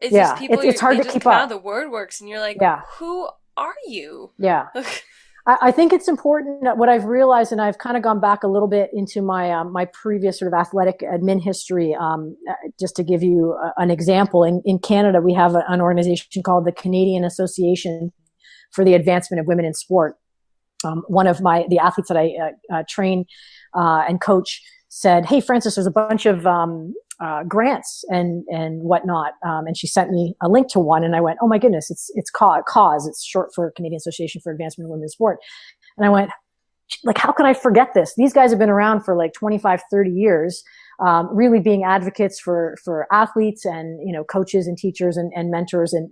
It's just people, it's hard to keep up. The word works, and you're like, who are you? Yeah. I think it's important that what I've realized, and I've kind of gone back a little bit into my my previous sort of athletic admin history, just to give you an example. In Canada, we have an organization called the Canadian Association for the Advancement of Women in Sport. One of the athletes that I train and coach said, "Hey, Francess, there's a bunch of grants and whatnot," and she sent me a link to one, and I went, "Oh my goodness, it's cause. It's short for Canadian Association for Advancement of Women in Sport." And I went, like, how can I forget this? These guys have been around for like 25, 30 years, really being advocates for athletes and, you know, coaches and teachers and mentors and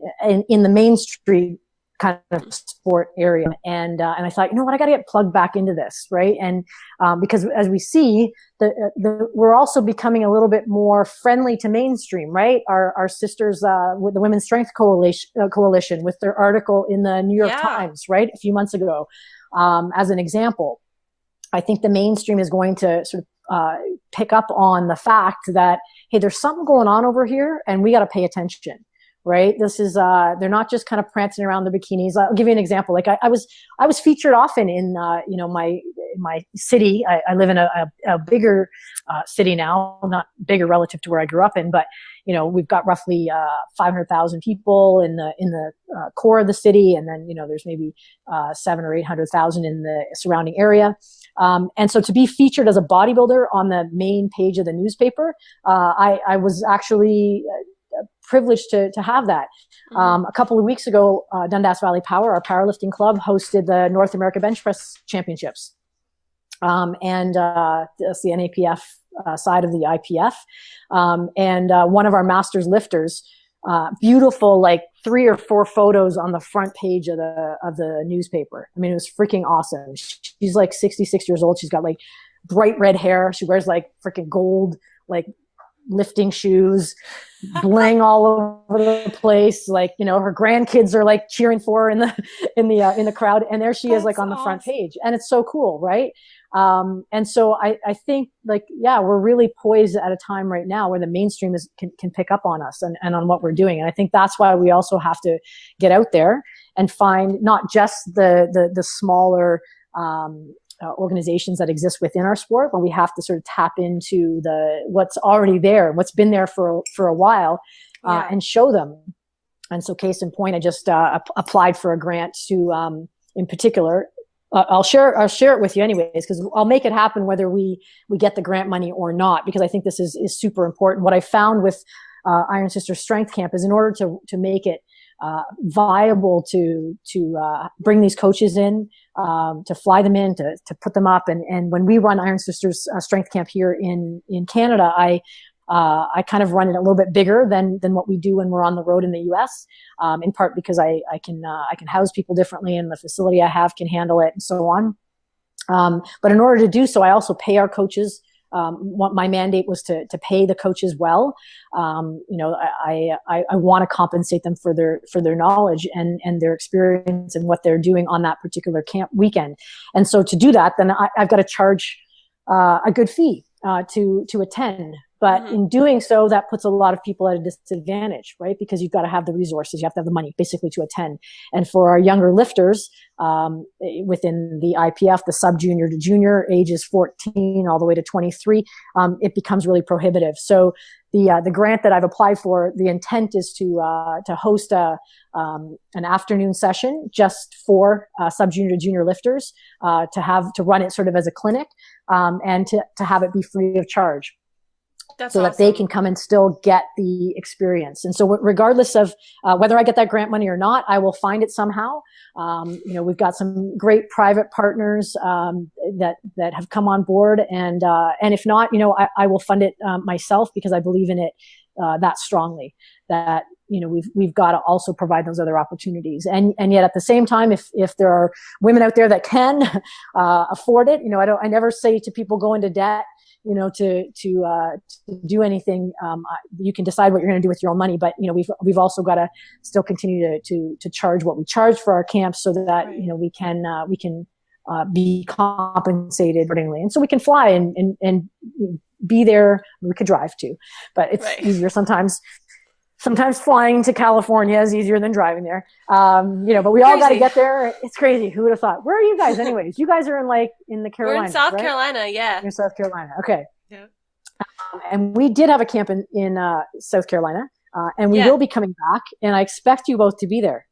in the mainstream kind of sport area. And I thought, you know what, I got to get plugged back into this. Right. And, because as we see we're also becoming a little bit more friendly to mainstream, right? Our sisters, with the Women's Strength Coalition with their article in the New York Times, right? A few months ago, as an example, I think the mainstream is going to sort of, pick up on the fact that, hey, there's something going on over here and we got to pay attention. Right. This is, they're not just kind of prancing around the bikinis. I'll give you an example. Like I was featured often in, you know, my city. I live in a bigger, city now, not bigger relative to where I grew up in, but, you know, we've got roughly, 500,000 people in the core of the city. And then, you know, there's maybe, 700,000 or 800,000 in the surrounding area. And so to be featured as a bodybuilder on the main page of the newspaper, I was actually, privileged to have that. A couple of weeks ago, Dundas Valley Power, our powerlifting club, hosted the North America Bench Press Championships. And that's the NAPF side of the IPF. And one of our masters lifters, beautiful, like 3 or 4 photos on the front page of the newspaper. I mean, it was freaking awesome. She's like 66 years old. She's got like bright red hair. She wears like freaking gold, like lifting shoes, bling all over the place. Like, you know, her grandkids are like cheering for her in the crowd. And there she is, like on the front page. And it's so cool. Right. And so I think, like, yeah, we're really poised at a time right now where the mainstream can pick up on us and on what we're doing. And I think that's why we also have to get out there and find not just the smaller, organizations that exist within our sport, but we have to sort of tap into what's already there, what's been there for a while, and show them. And so, case in point, I just applied for a grant to, in particular, I'll share it with you anyways, because I'll make it happen whether we get the grant money or not, because I think this is super important. What I found with Iron Sister Strength Camp is, in order to make it viable to bring these coaches in, to fly them in, to put them up. And when we run Iron Sisters Strength Camp here in Canada, I kind of run it a little bit bigger than what we do when we're on the road in the US, in part because I can house people differently, and the facility I have can handle it, and so on. But in order to do so, I also pay our coaches. What my mandate was to pay the coaches well. You know, I want to compensate them for their knowledge and their experience and what they're doing on that particular camp weekend. And so to do that, then I've got to charge a good fee to attend. But in doing so, that puts a lot of people at a disadvantage, right? Because you've got to have the resources, you have to have the money basically to attend. And for our younger lifters, within the IPF, the sub-junior to junior, ages 14 all the way to 23, it becomes really prohibitive. So the grant that I've applied for, the intent is to host an afternoon session just for sub-junior to junior lifters, to run it sort of as a clinic, and to have it be free of charge. That's so awesome. That they can come and still get the experience. And so regardless of whether I get that grant money or not, I will find it somehow. You know, we've got some great private partners that have come on board. And if not, you know, I will fund it myself, because I believe in it that strongly, that, you know, we've got to also provide those other opportunities. And yet at the same time, if there are women out there that can afford it, you know, I never say to people, go into debt, you know, to do anything. You can decide what you're going to do with your own money, but, you know, we've also got to still continue to charge what we charge for our camps, so that, right, you know, we can be compensated accordingly. And so we can fly and be there. We could drive too, but it's right, easier sometimes Sometimes flying to California is easier than driving there. But we all got to get there. It's crazy. Who would have thought? Where are you guys anyways? You guys are in the Carolinas. We're in South right? Carolina, yeah. You're in South Carolina. Okay. Yeah. And we did have a camp in South Carolina. And we will be coming back, and I expect you both to be there.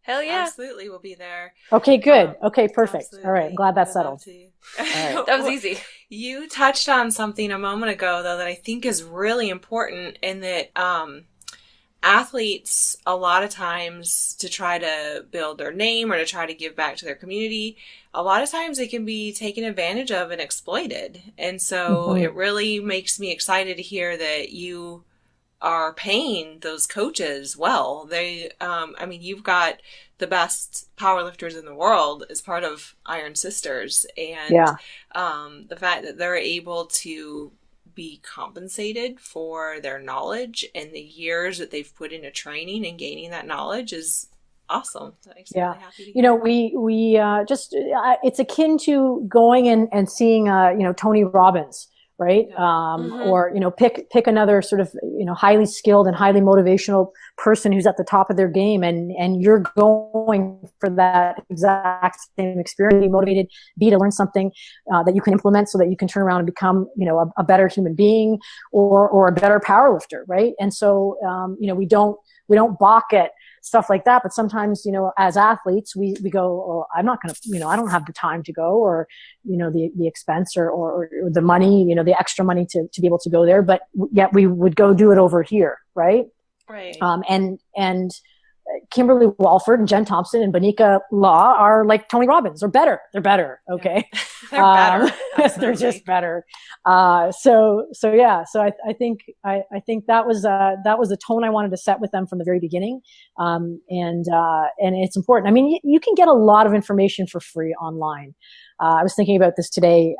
Hell yeah. Absolutely, we'll be there. Okay, good. Okay, perfect. Absolutely. All right, I'm glad that's settled. All right. That was easy. You touched on something a moment ago, though, that I think is really important, in that athletes, a lot of times, to try to build their name or to try to give back to their community, a lot of times they can be taken advantage of and exploited. And so it really makes me excited to hear that you are paying those coaches well. They, you've got the best powerlifters in the world as part of Iron Sisters, and the fact that they're able to be compensated for their knowledge and the years that they've put into training and gaining that knowledge is awesome. That makes me really happy to hear. We it's akin to going and seeing Tony Robbins, right? Or pick another sort of highly skilled and highly motivational person who's at the top of their game, and you're going for that exact same experience, be motivated, to learn something that you can implement so that you can turn around and become a better human being or a better powerlifter, right? And so we don't balk at stuff like that, but sometimes as athletes we go, oh, I'm not going to I don't have the time to go, or the expense or the money, the extra money to be able to go there, but yet we would go do it over here, right? And Kimberly Walford and Jen Thompson and Bonica Law are like Tony Robbins, or better. They're better. Okay. They're better. They're just better. So I think that was the tone I wanted to set with them from the very beginning. And it's important. I mean, you can get a lot of information for free online. I was thinking about this today.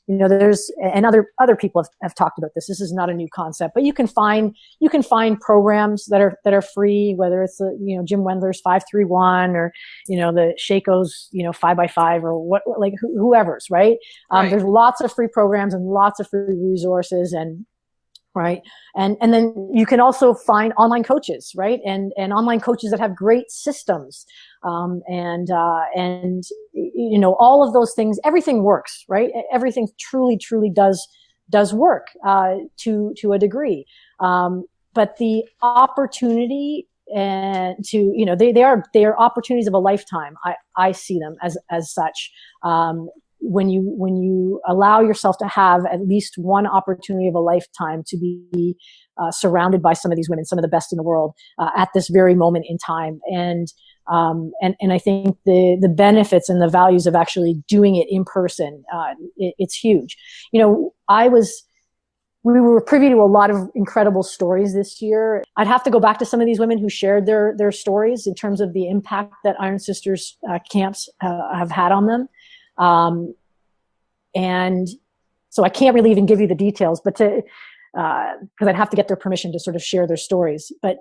There's, and other people have talked about this. This is not a new concept, but you can find programs that are free, whether it's Jim Wendler's 5-3-1 or the Shaco's 5x5 or whoever's, right? There's lots of free programs and lots of free resources, and right. And then you can also find online coaches, right? And online coaches that have great systems. And all of those things, everything works, right? Everything truly does work, to a degree. But the opportunity they are opportunities of a lifetime. I see them as such. When you allow yourself to have at least one opportunity of a lifetime to be surrounded by some of these women, some of the best in the world, at this very moment in time. And I think the benefits and the values of actually doing it in person, it's huge. We were privy to a lot of incredible stories this year. I'd have to go back to some of these women who shared their stories in terms of the impact that Iron Sisters camps have had on them. And so I can't really even give you the details, but because I'd have to get their permission to sort of share their stories. But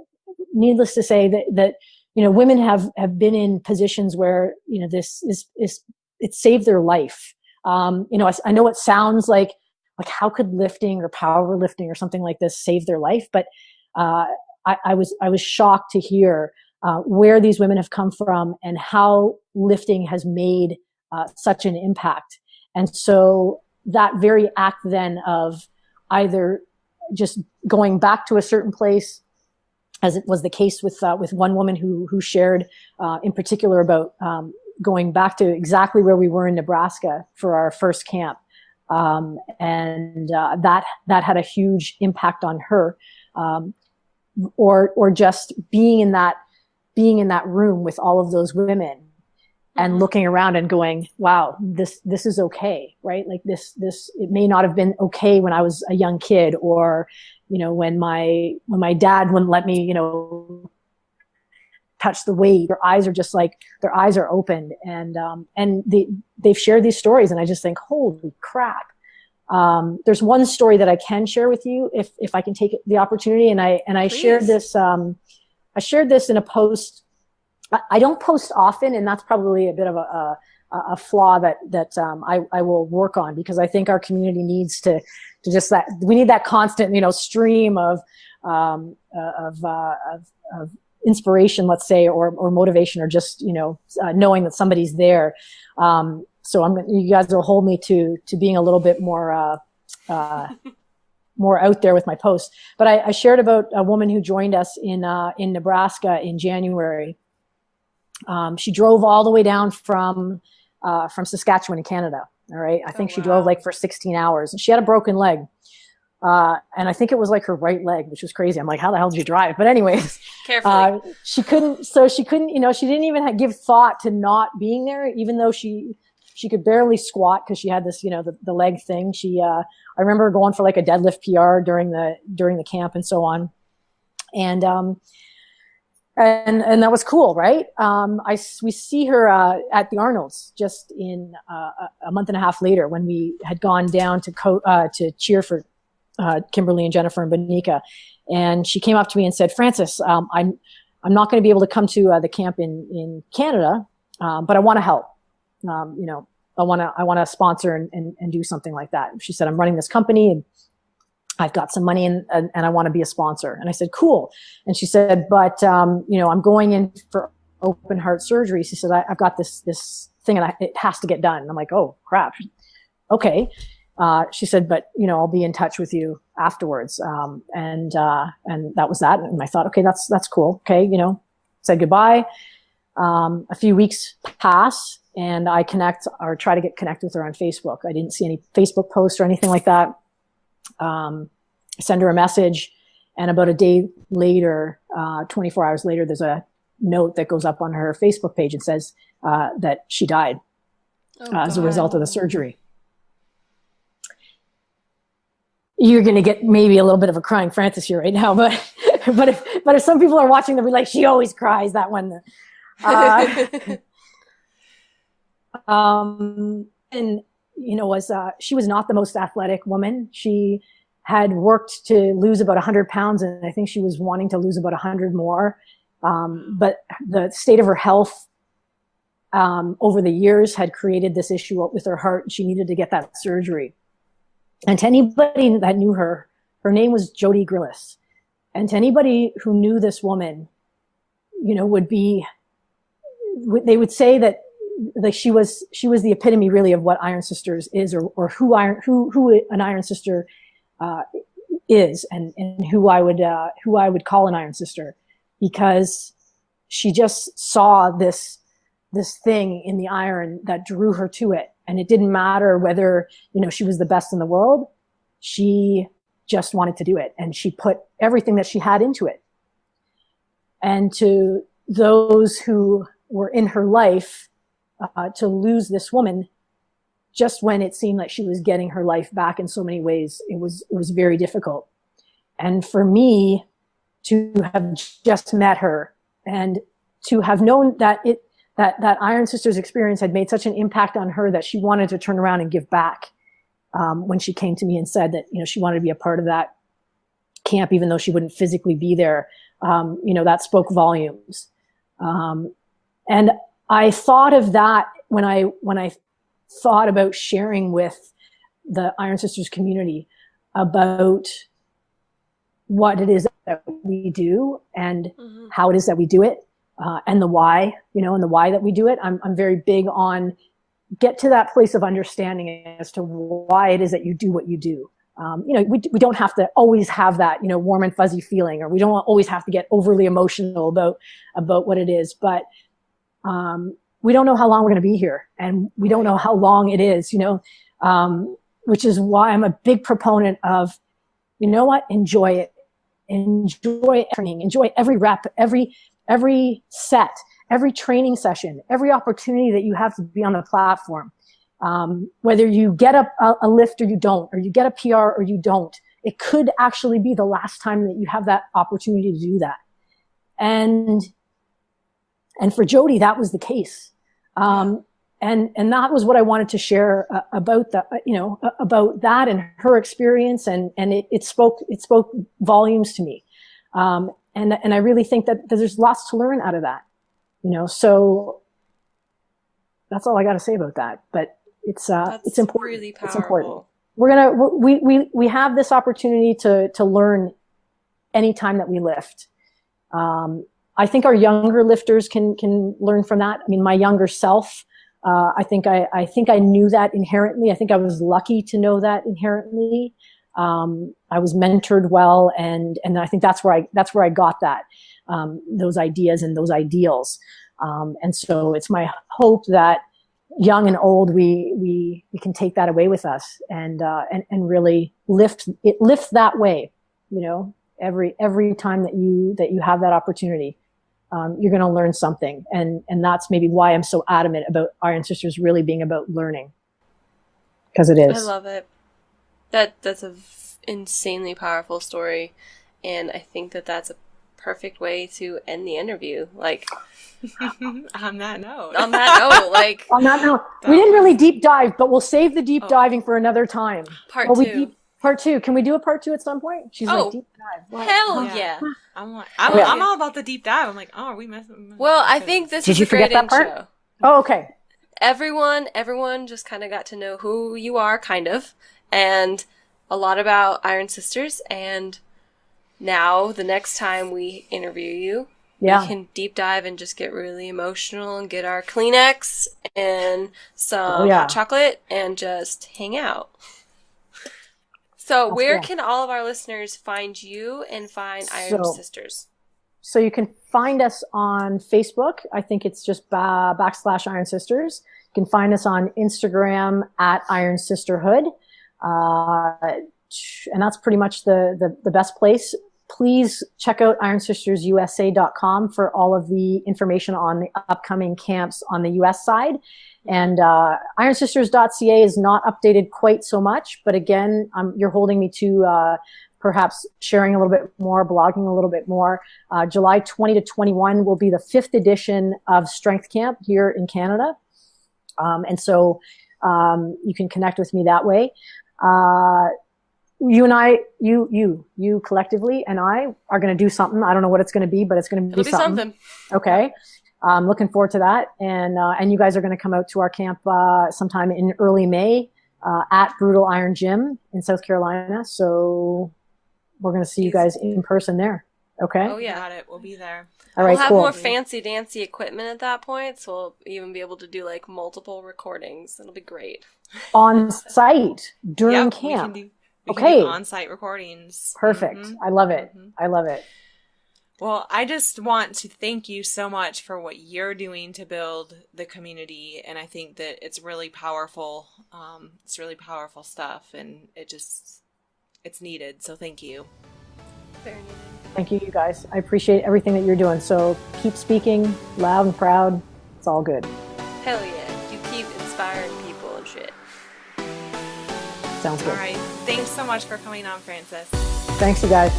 needless to say that women have been in positions where this it saved their life. I know it sounds like how could lifting or powerlifting or something like this save their life, but I was shocked to hear where these women have come from and how lifting has made such an impact. And so that very act then of either just going back to a certain place, as it was the case with one woman who shared in particular about going back to exactly where we were in Nebraska for our first camp, and that had a huge impact on her, or just being in that room with all of those women. And looking around and going, wow, this is okay, right? Like this, it may not have been okay when I was a young kid, or, when my dad wouldn't let me, touch the weight. Their eyes are opened, and they've shared these stories, and I just think, holy crap. There's one story that I can share with you if I can take the opportunity, and I shared this, in a post. I don't post often, and that's probably a bit of a flaw that I will work on, because I think our community needs to to just that, we need that constant, stream of inspiration, let's say, or motivation, or just, knowing that somebody's there. So you guys will hold me to being a little bit more, more out there with my posts. But I shared about a woman who joined us in Nebraska in January. She drove all the way down from Saskatchewan in Canada. All right. I think she drove like for 16 hours, and she had a broken leg. And I think it was like her right leg, which was crazy. I'm like, how the hell did you drive? But anyways, carefully. She couldn't, she didn't even give thought to not being there, even though she could barely squat because she had this, the leg thing. I remember going for like a deadlift PR during the camp and so on. And that was cool, right? We see her at the Arnold's just in a month and a half later, when we had gone down to cheer for Kimberly and Jennifer and Bonica. And she came up to me and said, Francess, I'm not going to be able to come to the camp in Canada, but I want to help. I want to sponsor and do something like that. She said, I'm running this company and I've got some money and I want to be a sponsor. And I said, cool. And she said, but, I'm going in for open heart surgery. She said, I've got this thing and it has to get done. And I'm like, oh crap. Okay. She said, but I'll be in touch with you afterwards. And that was that. And I thought, okay, that's cool. Okay. Said goodbye. A few weeks pass and I try to get connected with her on Facebook. I didn't see any Facebook posts or anything like that. Send her a message, and about a day later, 24 hours later, there's a note that goes up on her Facebook page and says that she died as a result of the surgery. You're going to get maybe a little bit of a crying Francess here right now, but if some people are watching, they'll be like, she always cries, that one. And she was not the most athletic woman. She had worked to lose about 100 pounds, and I think she was wanting to lose about 100 more. But the state of her health over the years had created this issue with her heart, and she needed to get that surgery. And to anybody that knew her name was Jody Grillis. And to anybody who knew this woman, they would say that like she was the epitome really of what Iron Sisters is, or who an Iron Sister is, and who I would call an Iron Sister, because she just saw this thing in the iron that drew her to it. And it didn't matter whether, she was the best in the world. She just wanted to do it. And she put everything that she had into it. And to those who were in her life, to lose this woman just when it seemed like she was getting her life back in so many ways, it was very difficult. And for me to have just met her and to have known that that Iron Sisters experience had made such an impact on her that she wanted to turn around and give back, when she came to me and said that, she wanted to be a part of that camp, even though she wouldn't physically be there, that spoke volumes. And I thought of that when I thought about sharing with the Iron Sisters community about what it is that we do and how it is that we do it, and the why, and the why that we do it. I'm very big on get to that place of understanding as to why it is that you do what you do. We don't have to always have that, warm and fuzzy feeling, or we don't always have to get overly emotional about what it is, but we don't know how long we're going to be here, and we don't know how long it is, which is why I'm a big proponent of, enjoy it, enjoy training, enjoy every rep, every set, every training session, every opportunity that you have to be on the platform. Whether you get a lift or you don't, or you get a PR or you don't, it could actually be the last time that you have that opportunity to do that. And for Jody, that was the case. And that was what I wanted to share about about that and her experience. And it spoke volumes to me. And I really think that there's lots to learn out of that, so that's all I got to say about that. But it's important. Really powerful. It's important. we have this opportunity to learn anytime that we lift. I think our younger lifters can learn from that. I mean, my younger self, I think I knew that inherently. I think I was lucky to know that inherently. I was mentored well, and I think that's where I got that, those ideas and those ideals. And so it's my hope that young and old, we can take that away with us and really lift that way, every time that you have that opportunity. You're going to learn something. And that's maybe why I'm so adamant about Iron Sisters really being about learning. Because it is. I love it. That's a insanely powerful story. And I think that's a perfect way to end the interview. Like, on that note, we didn't really deep dive, but we'll save the deep diving for another time. Part two. Can we do a part 2 at some point? She's like, deep dive. What? Hell yeah. I'm all about the deep dive. I'm like, are we messing? Well, I think this is a great intro. Oh, okay. Everyone just kind of got to know who you are, kind of, and a lot about Iron Sisters. And now, the next time we interview you, we can deep dive and just get really emotional and get our Kleenex and some hot chocolate and just hang out. So where can all of our listeners find you and find Iron Sisters? So you can find us on Facebook. I think it's just /Iron Sisters. You can find us on Instagram at Iron Sisterhood. And that's pretty much the best place. Please check out ironsistersusa.com for all of the information on the upcoming camps on the US side. And ironsisters.ca is not updated quite so much, but again, you're holding me to perhaps sharing a little bit more, blogging a little bit more. July 20 to 21 will be the 5th edition of Strength Camp here in Canada. And so you can connect with me that way. You and I, you collectively and I are going to do something. I don't know what it's going to be, but it's going to be something. Okay. I'm looking forward to that. And you guys are going to come out to our camp sometime in early May at Brutal Iron Gym in South Carolina. So we're going to see you guys in person there. Okay? Oh, yeah. Got it. We'll be there. All right, we'll have more fancy dancy equipment at that point, so we'll even be able to do like multiple recordings. It'll be great. On site during camp. We can do on-site recordings. Perfect. Mm-hmm. I love it. Mm-hmm. I love it. Well, I just want to thank you so much for what you're doing to build the community, and I think that it's really powerful. It's really powerful stuff, and it's needed, so thank you. Very needed. Thank you, you guys. I appreciate everything that you're doing, so keep speaking loud and proud. It's all good. Hell yeah. You keep inspiring people and shit. Sounds good. All right. Thanks so much for coming on, Francess. Thanks, you guys.